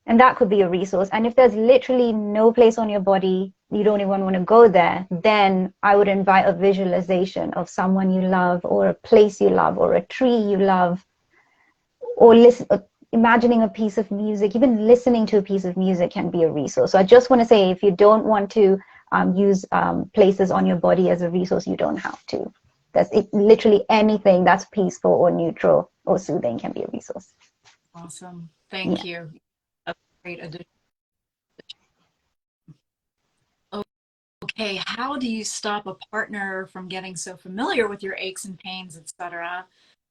And that could be a resource. And if there's literally no place on your body, you don't even want to go there, then I would invite a visualization of someone you love, or a place you love, or a tree you love, or imagining a piece of music. Even listening to a piece of music can be a resource. So I just want to say, if you don't want to use places on your body as a resource, you don't have to. Literally anything that's peaceful or neutral or soothing can be a resource. Awesome. Thank you. That's a great addition. Okay, how do you stop a partner from getting so familiar with your aches and pains, etc.,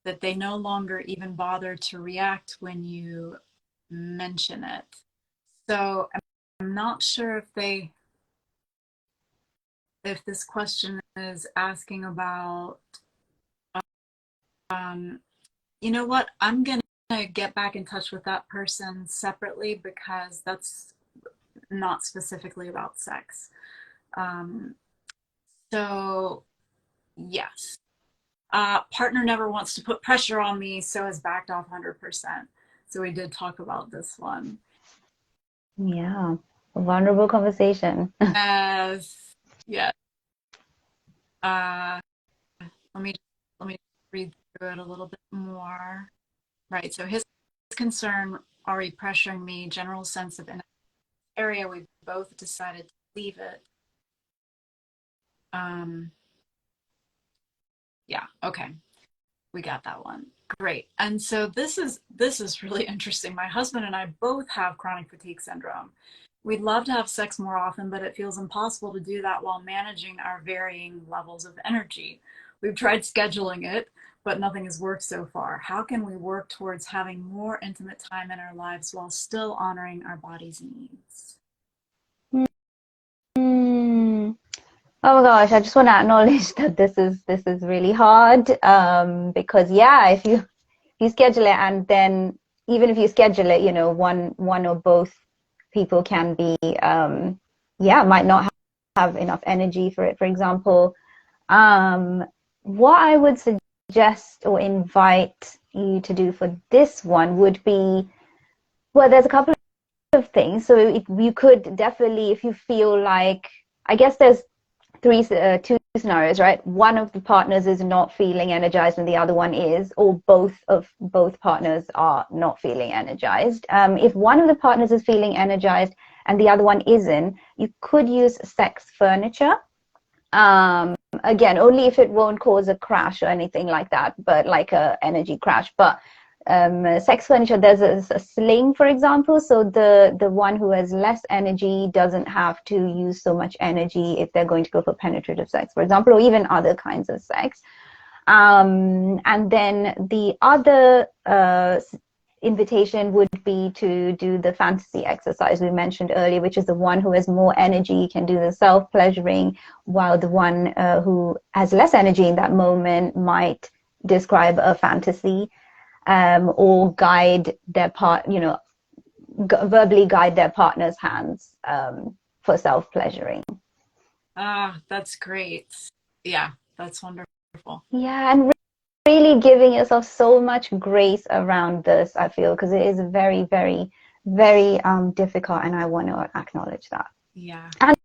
that they no longer even bother to react when you mention it? So I'm not sure if this question is asking about, you know what, I'm gonna get back in touch with that person separately, because that's not specifically about sex. So yes, partner never wants to put pressure on me, so has backed off 100%. So we did talk about this one. Yeah, a vulnerable conversation. Yes. Let me read through it a little bit more. Right. So his concern already pressuring me, general sense of in area. We both decided to leave it. Yeah. Okay. We got that one. Great. And so this is really interesting. My husband and I both have chronic fatigue syndrome. We'd love to have sex more often, but it feels impossible to do that while managing our varying levels of energy. We've tried scheduling it, but nothing has worked so far. How can we work towards having more intimate time in our lives while still honoring our body's needs? Oh my gosh, I just want to acknowledge that this is really hard, because yeah, if you schedule it, and then even if you schedule it, you know, one or both people can be might not have enough energy for it, for example. What I would suggest or invite you to do for this one would be, well, there's a couple of things. So you could definitely, if you feel like, I guess there's two scenarios, right? One of the partners is not feeling energized and the other one is, or both partners are not feeling energized. If one of the partners is feeling energized and the other one isn't, you could use sex furniture. Again, only if it won't cause a crash or anything like that, but like a energy crash. But sex furniture, there's a sling, for example, so the one who has less energy doesn't have to use so much energy if they're going to go for penetrative sex, for example, or even other kinds of sex. And then the other invitation would be to do the fantasy exercise we mentioned earlier, which is the one who has more energy can do the self-pleasuring, while the one who has less energy in that moment might describe a fantasy, or guide their verbally guide their partner's hands for self-pleasuring. That's great. Yeah, that's wonderful. Yeah, and really giving yourself so much grace around this, I feel, because it is very, very, very difficult, and I want to acknowledge that. Yeah. And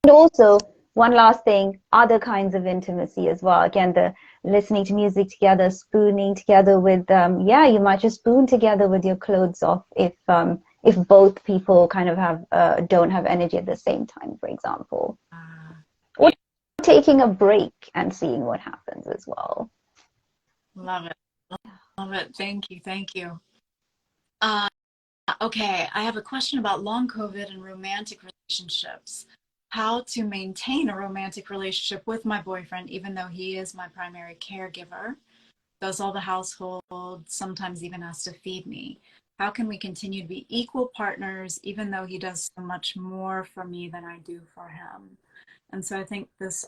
also, one last thing, other kinds of intimacy as well. Again, the listening to music together, spooning together with, you might just spoon together with your clothes off if both people kind of have don't have energy at the same time, for example. Or taking a break and seeing what happens as well. Love it. Love it. Thank you. Thank you. Okay, I have a question about long COVID and romantic relationships. How to maintain a romantic relationship with my boyfriend, even though he is my primary caregiver, does all the household, sometimes even has to feed me. How can we continue to be equal partners, even though he does so much more for me than I do for him? And so I think this,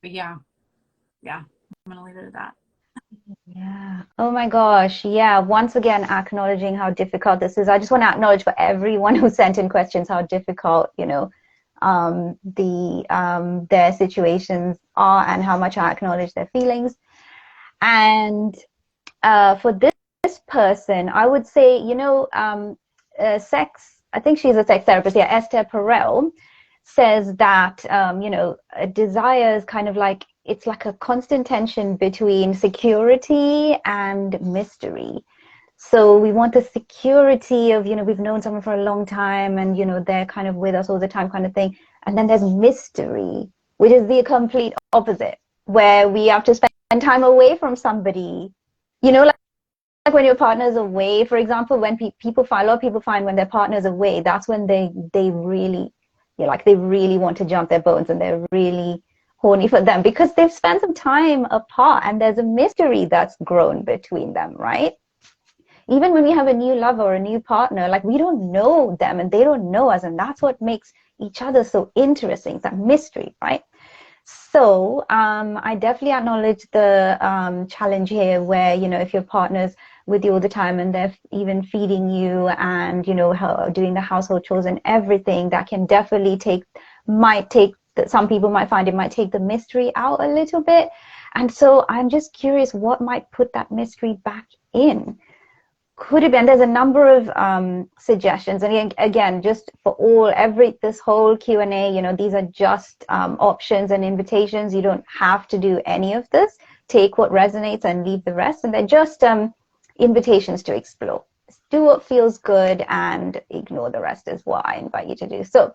yeah, I'm going to leave it at that. Yeah. Oh my gosh. Yeah. Once again, acknowledging how difficult this is. I just want to acknowledge for everyone who sent in questions how difficult, their situations are, and how much I acknowledge their feelings. And for this person, I would say, sex. I think she's a sex therapist. Yeah, Esther Perel says that a desire is kind of like, it's like a constant tension between security and mystery. So we want the security of, we've known someone for a long time and, they're kind of with us all the time kind of thing. And then there's mystery, which is the complete opposite, where we have to spend time away from somebody, like when your partner's away, for example, when a lot of people find when their partner's away, that's when they really, they really want to jump their bones and they're really horny for them because they've spent some time apart and there's a mystery that's grown between them, right? Even when we have a new lover or a new partner, like we don't know them and they don't know us, and that's what makes each other so interesting, that mystery, right? So I definitely acknowledge the challenge here where, if your partner's with you all the time and they're even feeding you and, doing the household chores and everything, that can definitely some people might find it might take the mystery out a little bit. And so I'm just curious what might put that mystery back in. Could it be? And there's a number of suggestions. And again, just for this whole Q&A, these are just options and invitations. You don't have to do any of this. Take what resonates and leave the rest. And they're just invitations to explore. Do what feels good and ignore the rest is what I invite you to do. So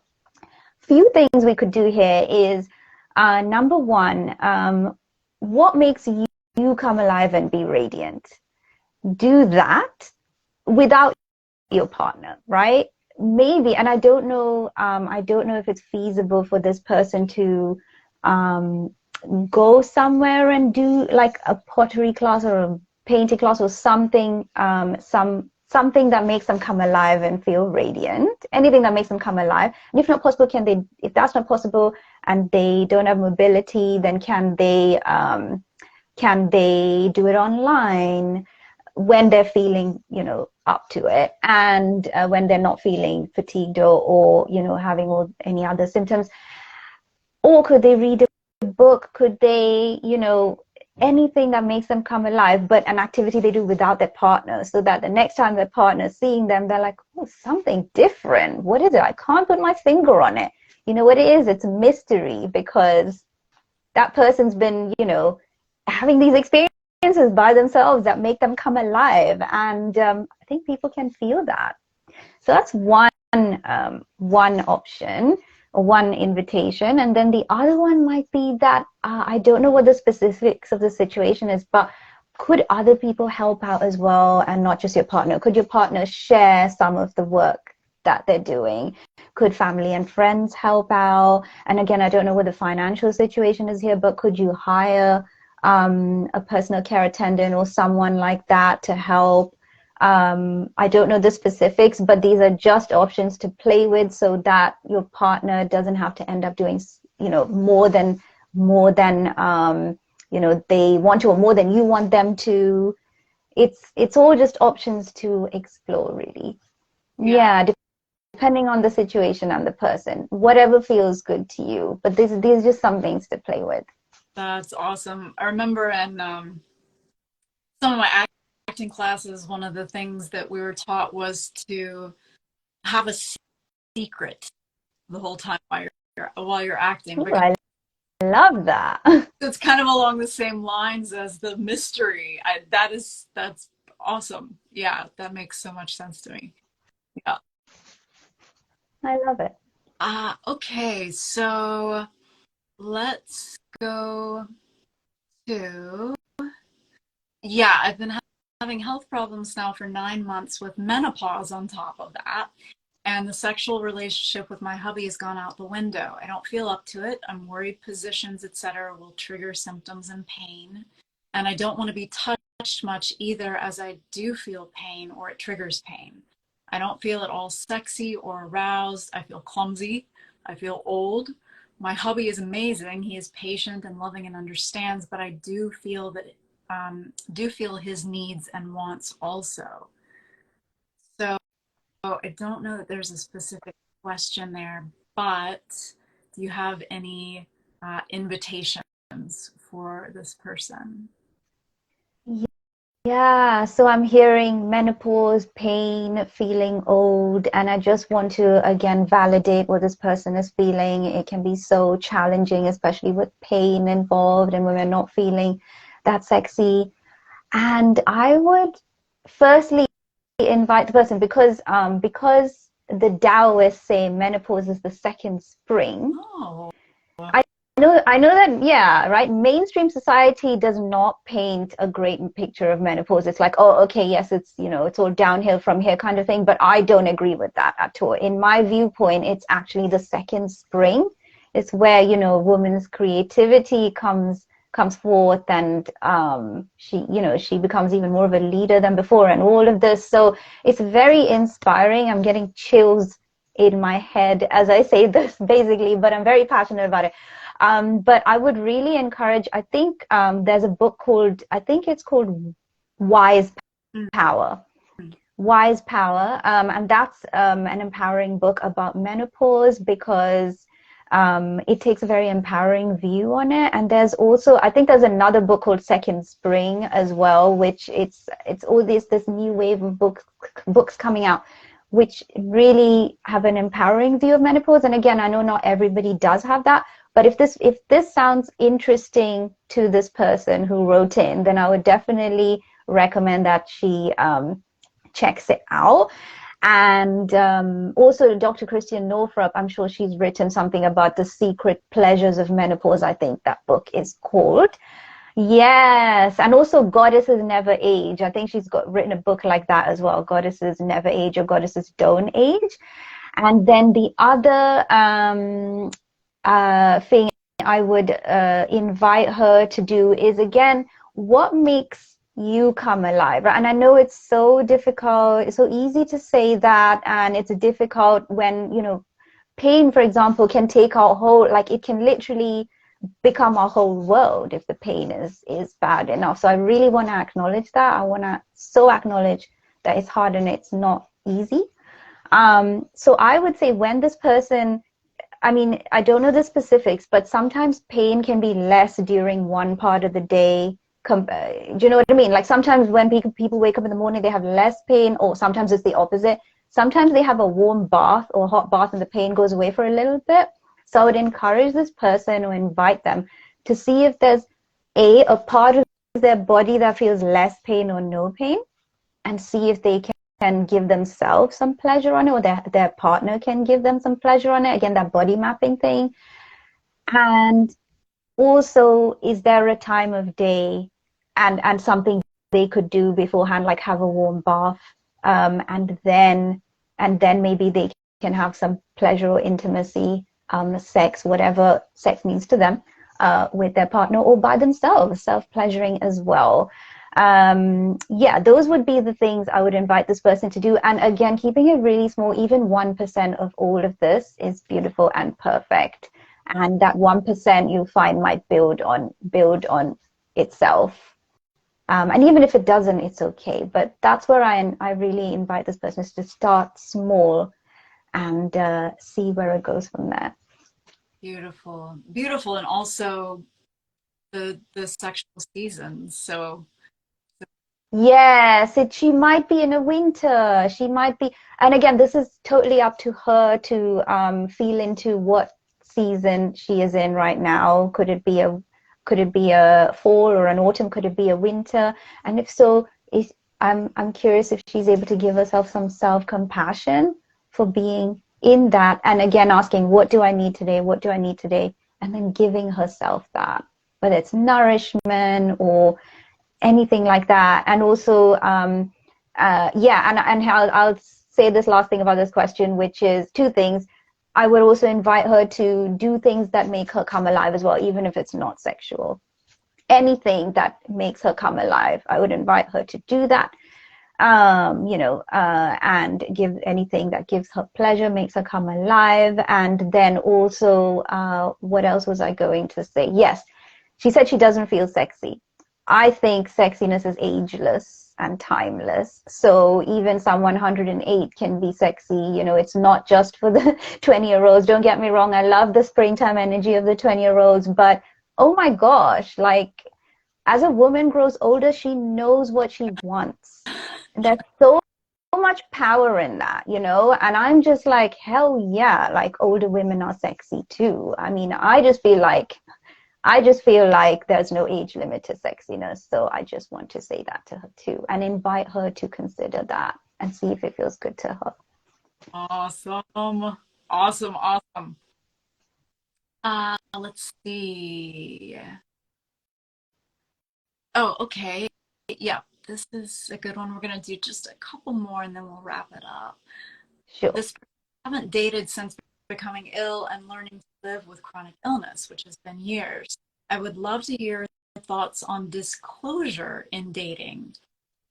few things we could do here is, number one, what makes you come alive and be radiant? Do that without your partner, right? Maybe, and I don't know if it's feasible for this person to go somewhere and do like a pottery class or a painting class or something, something that makes them come alive and feel radiant. Anything that makes them come alive. And if not possible, if that's not possible and they don't have mobility, then can they do it online when they're feeling, up to it, and when they're not feeling fatigued or having any other symptoms? Or could they read a book? Could they, anything that makes them come alive, but an activity they do without their partner, so that the next time their partner's seeing them, they're like, oh, something different. What is it? I can't put my finger on it. You know what it is? It's a mystery, because that person's been, having these experiences by themselves that make them come alive. And I think people can feel that. So that's one option, or one invitation. And then the other one might be that I don't know what the specifics of the situation is, but could other people help out as well, and not just your partner? Could your partner share some of the work that they're doing? Could family and friends help out? And again, I don't know what the financial situation is here, but could you hire a personal care attendant or someone like that to help? I don't know the specifics, but these are just options to play with, so that your partner doesn't have to end up doing, more than they want to, or more than you want them to. It's all just options to explore, really. Yeah, depending on the situation and the person, whatever feels good to you. But these are just some things to play with. That's awesome. I remember in some of my acting classes, one of the things that we were taught was to have a secret the whole time while you're acting. Ooh, I love that. It's kind of along the same lines as the mystery. That's awesome. Yeah, that makes so much sense to me. Yeah. I love it. Okay, so let's go to, yeah, I've been having health problems now for 9 months with menopause on top of that. And the sexual relationship with my hubby has gone out the window. I don't feel up to it. I'm worried positions, etc., will trigger symptoms and pain. And I don't want to be touched much either, as I do feel pain or it triggers pain. I don't feel at all sexy or aroused. I feel clumsy. I feel old. My hubby is amazing. He is patient and loving and understands, but I do feel his needs and wants also. So I don't know that there's a specific question there, but do you have any invitations for this person? Yeah, so I'm hearing menopause, pain, feeling old, and I just want to again validate what this person is feeling. It can be so challenging, especially with pain involved and when we're not feeling that sexy. And I would firstly invite the person, because the Taoists say menopause is the second spring. Oh. I know that, yeah, right. Mainstream society does not paint a great picture of menopause. It's like, oh, okay, yes, it's, it's all downhill from here kind of thing. But I don't agree with that at all. In my viewpoint, it's actually the second spring. It's where, woman's creativity comes forth, and she becomes even more of a leader than before, and all of this. So it's very inspiring. I'm getting chills in my head as I say this, basically, but I'm very passionate about it. But I would really encourage, I think there's a book called, I think it's called Wise Power. Wise Power. And that's an empowering book about menopause, because it takes a very empowering view on it. And there's also, I think there's another book called Second Spring as well, which it's all this new wave of books coming out, which really have an empowering view of menopause. And again, I know not everybody does have that, but if this sounds interesting to this person who wrote in, then I would definitely recommend that she checks it out. And also Dr. Christian Northrup, I'm sure she's written something about the secret pleasures of menopause. I think that book is called. Yes, and also Goddesses Never Age. I think she's written a book like that as well, Goddesses Never Age, or Goddesses Don't Age. And then the other thing I would invite her to do is, again, what makes you come alive, right? And I know it's so difficult, it's so easy to say that, and it's difficult when, pain, for example, can take our whole, like, it can literally become our whole world if the pain is bad enough. So I really want to acknowledge that. I want to so acknowledge that it's hard and it's not easy. So I would say when this person, I mean, I don't know the specifics, but sometimes pain can be less during one part of the day. Do you know what I mean? Like sometimes when people wake up in the morning, they have less pain, or sometimes it's the opposite. Sometimes they have a warm bath or hot bath and the pain goes away for a little bit. So I would encourage this person or invite them to see if there's a part of their body that feels less pain or no pain, and see if they can give themselves some pleasure on it, or their partner can give them some pleasure on it. Again, that body mapping thing. And also, is there a time of day and something they could do beforehand, like have a warm bath, and then maybe they can have some pleasure or intimacy, sex, whatever sex means to them, with their partner or by themselves, self-pleasuring as well. Yeah, those would be the things I would invite this person to do. And again, keeping it really small, even 1% of all of this is beautiful and perfect. And that 1% you'll find might build on itself. And even if it doesn't, it's okay. But that's where I really invite this person to start small and see where it goes from there. Beautiful, beautiful, and also the sexual seasons. So yes, she might be in a winter. She might be, and again, this is totally up to her to feel into what season she is in right now. Could it be a fall or an autumn? Could it be a winter? And if so, I'm curious if she's able to give herself some self-compassion for being in that. And again, asking, what do I need today? What do I need today? And then giving herself that, whether it's nourishment or anything like that. And also, yeah, and I'll say this last thing about this question, which is two things. I would also invite her to do things that make her come alive as well, even if it's not sexual. Anything that makes her come alive, I would invite her to do that. And give anything that gives her pleasure, makes her come alive. And then also, what else was I going to say? Yes, she said she doesn't feel sexy. I think sexiness is ageless and timeless. So even someone 108 can be sexy. It's not just for the 20-year-olds. Don't get me wrong. I love the springtime energy of the 20-year-olds, but oh my gosh, like as a woman grows older, she knows what she wants. And there's so much power in that, and I'm just like, hell yeah, like older women are sexy too. I mean, I just feel like there's no age limit to sexiness. So I just want to say that to her too, and invite her to consider that and see if it feels good to her. awesome. Let's see. Oh, okay. Yeah, this is a good one. We're gonna do just a couple more and then we'll wrap it up. Sure. I haven't dated since becoming ill and learning to live with chronic illness, which has been years. I would love to hear your thoughts on disclosure in dating.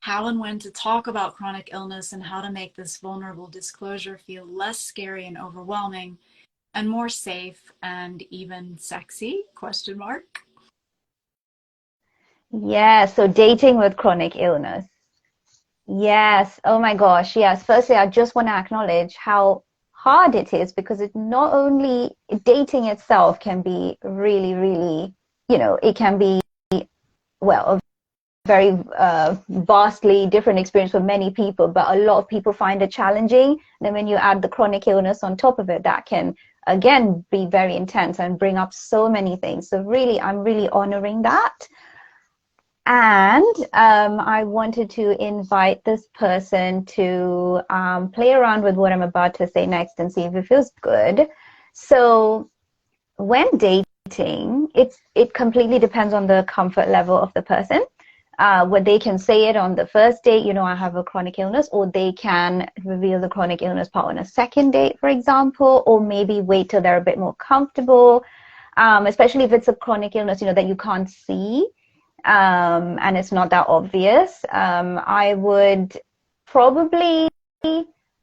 How and when to talk about chronic illness and how to make this vulnerable disclosure feel less scary and overwhelming and more safe and even sexy? Question mark. Yeah, so dating with chronic illness. Yes. Oh my gosh. Yes. Firstly, I just want to acknowledge how hard it is, because it not only dating itself can be really, really, it can be, well, a very vastly different experience for many people, but a lot of people find it challenging. And then when you add the chronic illness on top of it, that can again be very intense and bring up so many things. So really, I'm really honoring that. And I wanted to invite this person to play around with what I'm about to say next and see if it feels good. So when dating, it completely depends on the comfort level of the person. Where they can say it on the first date, I have a chronic illness, or they can reveal the chronic illness part on a second date, for example, or maybe wait till they're a bit more comfortable, especially if it's a chronic illness, that you can't see. And it's not that obvious. I would probably,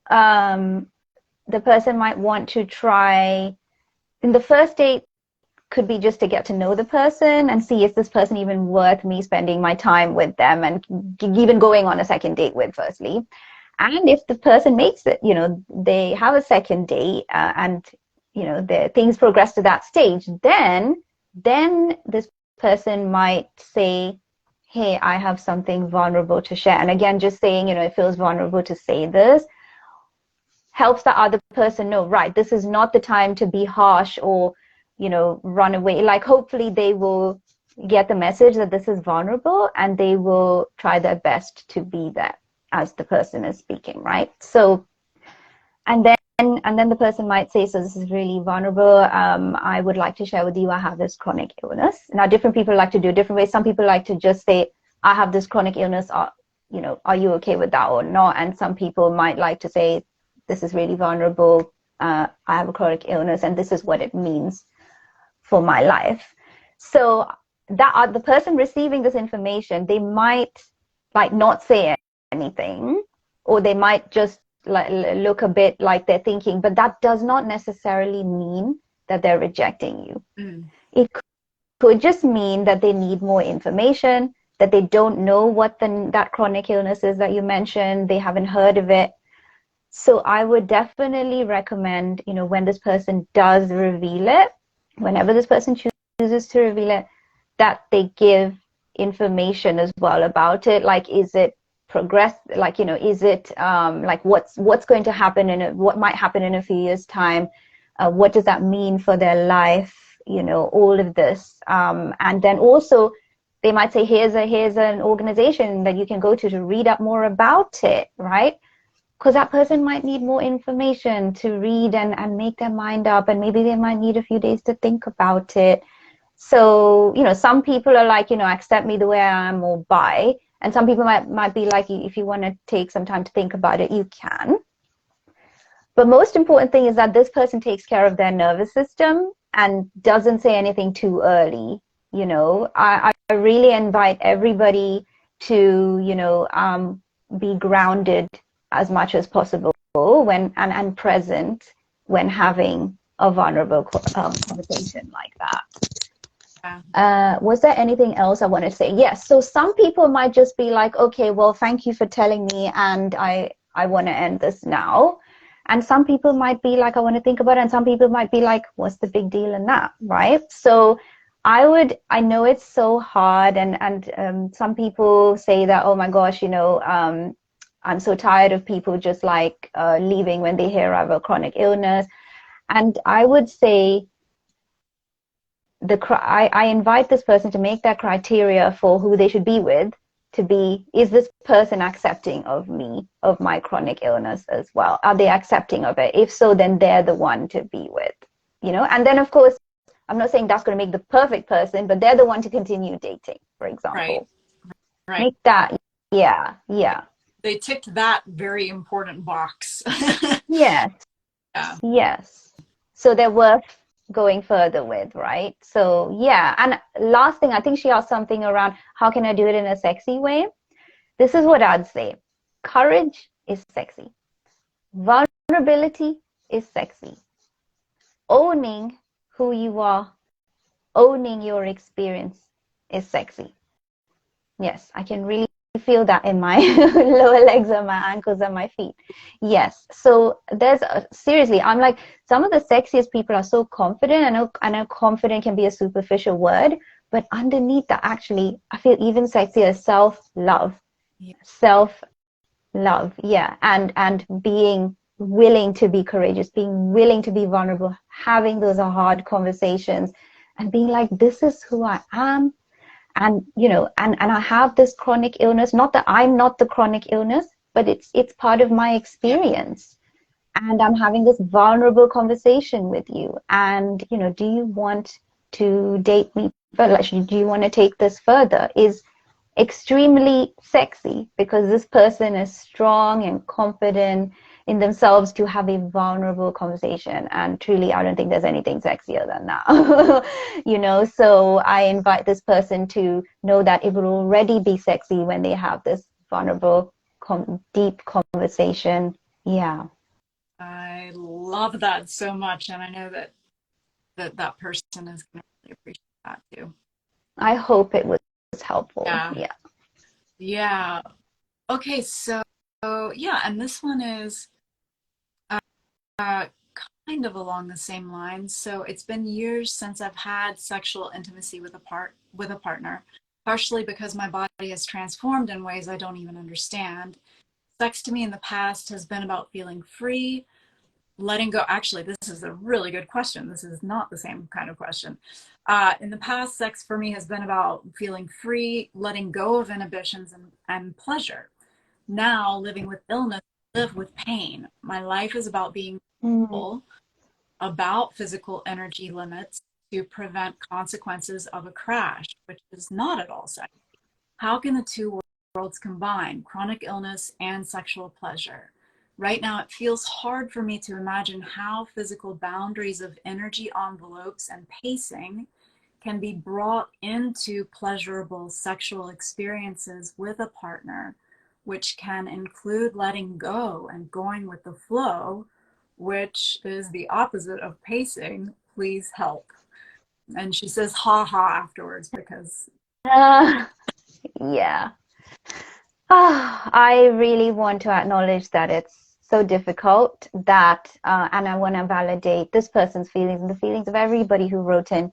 the person might want to try, in the first date, could be just to get to know the person and see, is this person even worth me spending my time with them and even going on a second date with, firstly. And if the person makes it, they have a second date and, things progress to that stage, then this person might say, hey, I have something vulnerable to share. And again, just saying, it feels vulnerable to say this helps the other person know, right, this is not the time to be harsh or, run away. Like, hopefully they will get the message that this is vulnerable, and they will try their best to be that as the person is speaking, right? So, and then the person might say, so this is really vulnerable. I would like to share with you, I have this chronic illness. Now, different people like to do it different ways. Some people like to just say, I have this chronic illness. Are you okay with that or not? And some people might like to say, this is really vulnerable. I have a chronic illness, and this is what it means for my life. So that the person receiving this information, they might like not say anything, or they might just like look a bit like they're thinking, but that does not necessarily mean that they're rejecting you. It could just mean that they need more information, that they don't know what that chronic illness is that you mentioned, they haven't heard of it. So I would definitely recommend, when this person does reveal it, whenever this person chooses to reveal it, that they give information as well about it. Like, is it progress? Like, is it like what's going to happen what might happen in a few years' time? What does that mean for their life? All of this. And then also they might say, here's an organization that you can go to read up more about it, right? Because that person might need more information to read and make their mind up, and maybe they might need a few days to think about it. So, some people are like, accept me the way I am or bye. And some people might be like, if you want to take some time to think about it, you can. But most important thing is that this person takes care of their nervous system and doesn't say anything too early. I really invite everybody to, be grounded as much as possible when and present when having a vulnerable conversation like that. Was there anything else I want to say? Yes. So some people might just be like, okay, well, thank you for telling me, and I want to end this now. And some people might be like, I want to think about it. And some people might be like, what's the big deal in that, right? So I know it's so hard, and some people say that, oh my gosh, I'm so tired of people just like leaving when they hear I have a chronic illness. And I would say I invite this person to make that criteria for who they should be with to be, is this person accepting of me, of my chronic illness as well? Are they accepting of it? If so, then they're the one to be with, And then, of course, I'm not saying that's going to make the perfect person, but they're the one to continue dating, for example. Right. Make that, yeah. They ticked that very important box. Yes. Yeah. Yes. So they're worth going further with, right? So yeah. And last thing, I think she asked something around how can I do it in a sexy way? This is what I'd say. Courage is sexy. Vulnerability is sexy. Owning who you are, owning your experience is sexy. Yes, I can really feel that in my lower legs and my ankles and my feet. Yes. So there's seriously, I'm like, some of the sexiest people are so confident. I know confident can be a superficial word, but underneath that, actually, I feel even sexier, self-love. Yeah. Self-love. Yeah. And being willing to be courageous, being willing to be vulnerable, having those hard conversations and being like, this is who I am. And and I have this chronic illness, not that I'm not the chronic illness, but it's part of my experience, and I'm having this vulnerable conversation with you, and do you want to date me further? Do you want to take this further? Is extremely sexy, because this person is strong and confident in themselves to have a vulnerable conversation. And truly, I don't think there's anything sexier than that. So I invite this person to know that it will already be sexy when they have this vulnerable, deep conversation. Yeah. I love that so much, and I know that person is going to really appreciate that too. I hope it was helpful. Yeah. Okay, so yeah, and this one is kind of along the same lines. So it's been years since I've had sexual intimacy with a partner, partially because my body has transformed in ways I don't even understand. Sex to me in the past has been about feeling free, letting go. Actually, this is a really good question. This is not the same kind of question. In the past, sex for me has been about feeling free, letting go of inhibitions and pleasure. Now, living with illness, live with pain. My life is about being Mm. full, about physical energy limits to prevent consequences of a crash, which is not at all sexy. How can the two worlds combine, chronic illness and sexual pleasure? Right now, it feels hard for me to imagine how physical boundaries of energy envelopes and pacing can be brought into pleasurable sexual experiences with a partner, which can include letting go and going with the flow, which is the opposite of pacing. Please help. And she says, ha ha, afterwards, because. Uh, yeah. I really want to acknowledge that it's so difficult that, and I want to validate this person's feelings and the feelings of everybody who wrote in.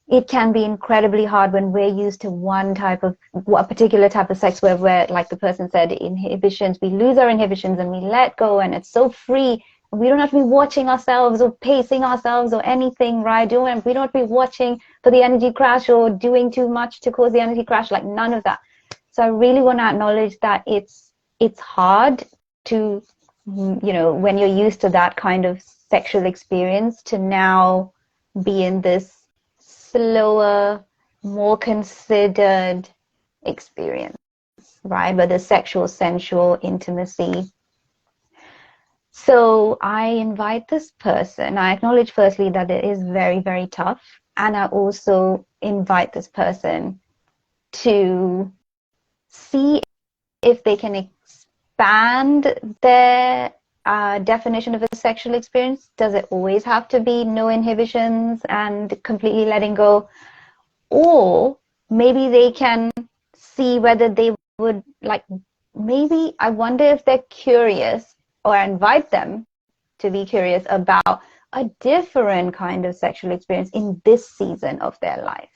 It can be incredibly hard when we're used to one type of, a particular type of sex where we're, like the person said, inhibitions, we lose our inhibitions and we let go and it's so free. We don't have to be watching ourselves or pacing ourselves or anything, right? We don't have to be watching for the energy crash or doing too much to cause the energy crash, like none of that. So I really want to acknowledge that it's hard to, when you're used to that kind of sexual experience, to now be in this slower, more considered experience, right? But the sexual, sensual intimacy. So I invite this person. I acknowledge firstly that it is very, very tough. And I also invite this person to see if they can expand their definition of a sexual experience. Does it always have to be no inhibitions and completely letting go? Or maybe they can see whether they would like, maybe I wonder if they're curious, or I invite them to be curious about a different kind of sexual experience in this season of their life,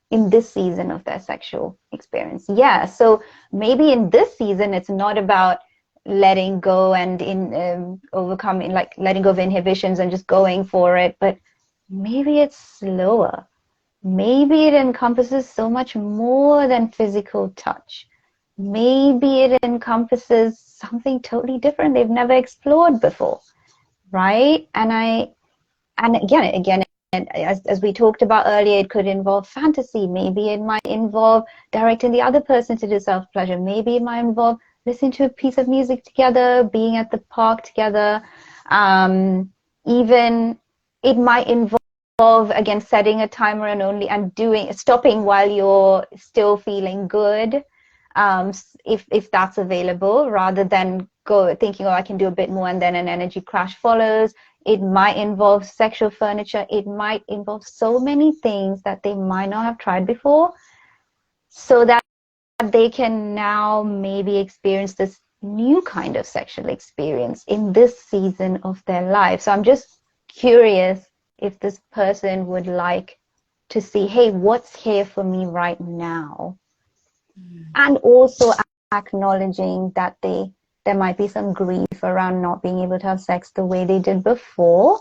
in this season of their sexual experience. Yeah, so maybe in this season, it's not about letting go and in overcoming, like letting go of inhibitions and just going for it, but maybe it's slower. Maybe it encompasses so much more than physical touch. Maybe it encompasses something totally different they've never explored before, right? And again, as we talked about earlier, it could involve fantasy. Maybe it might involve directing the other person to do self-pleasure. Maybe it might involve listening to a piece of music together, being at the park together. Even it might involve, again, setting a timer and stopping while you're still feeling good, if that's available, rather than thinking, oh, I can do a bit more and then an energy crash follows. It might involve sexual furniture. It might involve so many things that they might not have tried before, so that they can now maybe experience this new kind of sexual experience in this season of their life. So I'm just curious if this person would like to see, hey, what's here for me right now? And also acknowledging that there might be some grief around not being able to have sex the way they did before,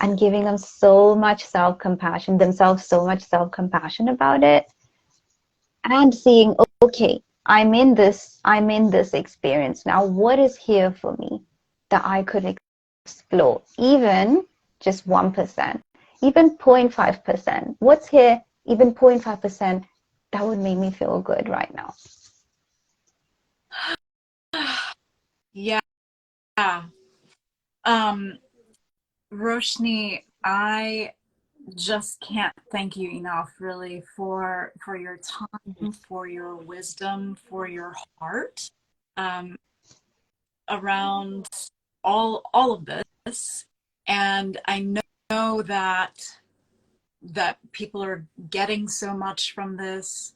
and giving them so much self-compassion, themselves so much self-compassion about it, and seeing, okay, I'm in this experience now. What is here for me that I could explore? Even just 1%, even 0.5%. What's here, even 0.5%, that would make me feel good right now. Yeah. Roshni, I just can't thank you enough, really, for your time, for your wisdom, for your heart, around all of this. And I know that people are getting so much from this.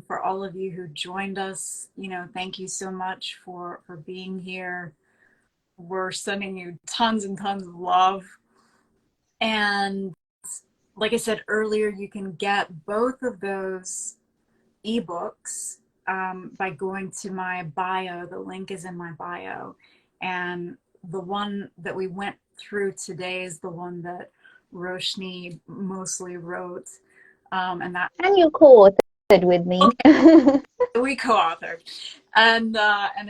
For all of you who joined us, thank you so much for being here. We're sending you tons and tons of love. And like I said earlier, you can get both of those ebooks by going to my bio. The link is in my bio. And the one that we went through today is the one that Roshni mostly wrote. And that And you co-authored with me. we co-authored, and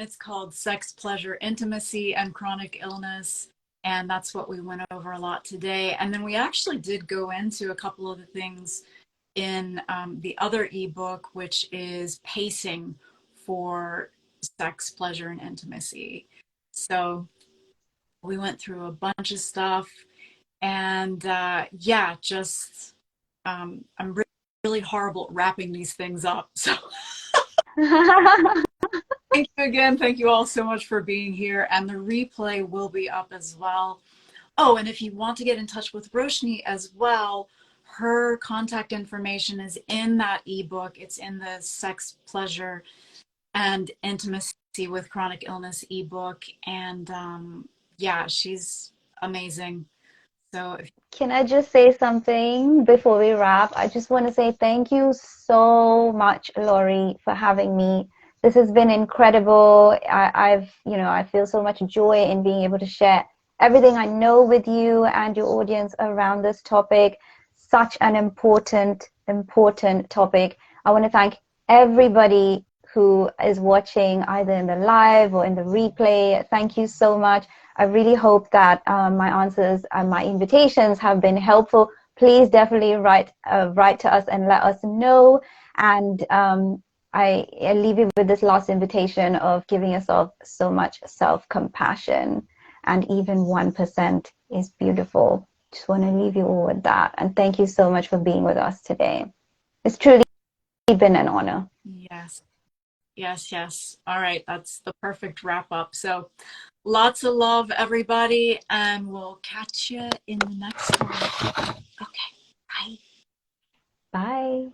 it's called Sex, Pleasure, Intimacy, and Chronic Illness, and that's what we went over a lot today. And then we actually did go into a couple of the things in the other ebook, which is pacing for sex, pleasure, and intimacy. So we went through a bunch of stuff, and yeah, just I'm really horrible at wrapping these things up. So thank you again. Thank you all so much for being here. And the replay will be up as well. Oh, and if you want to get in touch with Roshni as well, her contact information is in that ebook. It's in the Sex, Pleasure, and Intimacy with Chronic Illness ebook. And yeah, she's amazing. So if Can I just say something before we wrap? I just want to say thank you so much, Lorrie, for having me. This has been incredible. I feel so much joy in being able to share everything I know with you and your audience around this topic. Such an important topic. I want to thank everybody who is watching either in the live or in the replay. Thank you so much. I really hope that my answers and my invitations have been helpful. Please definitely write to us and let us know. And I leave you with this last invitation of giving yourself so much self-compassion. And even 1% is beautiful. Just want to leave you all with that. And thank you so much for being with us today. It's truly been an honor. yes. Yes, yes. All right, that's the perfect wrap up. So lots of love, everybody, and we'll catch you in the next one. Okay, bye. Bye.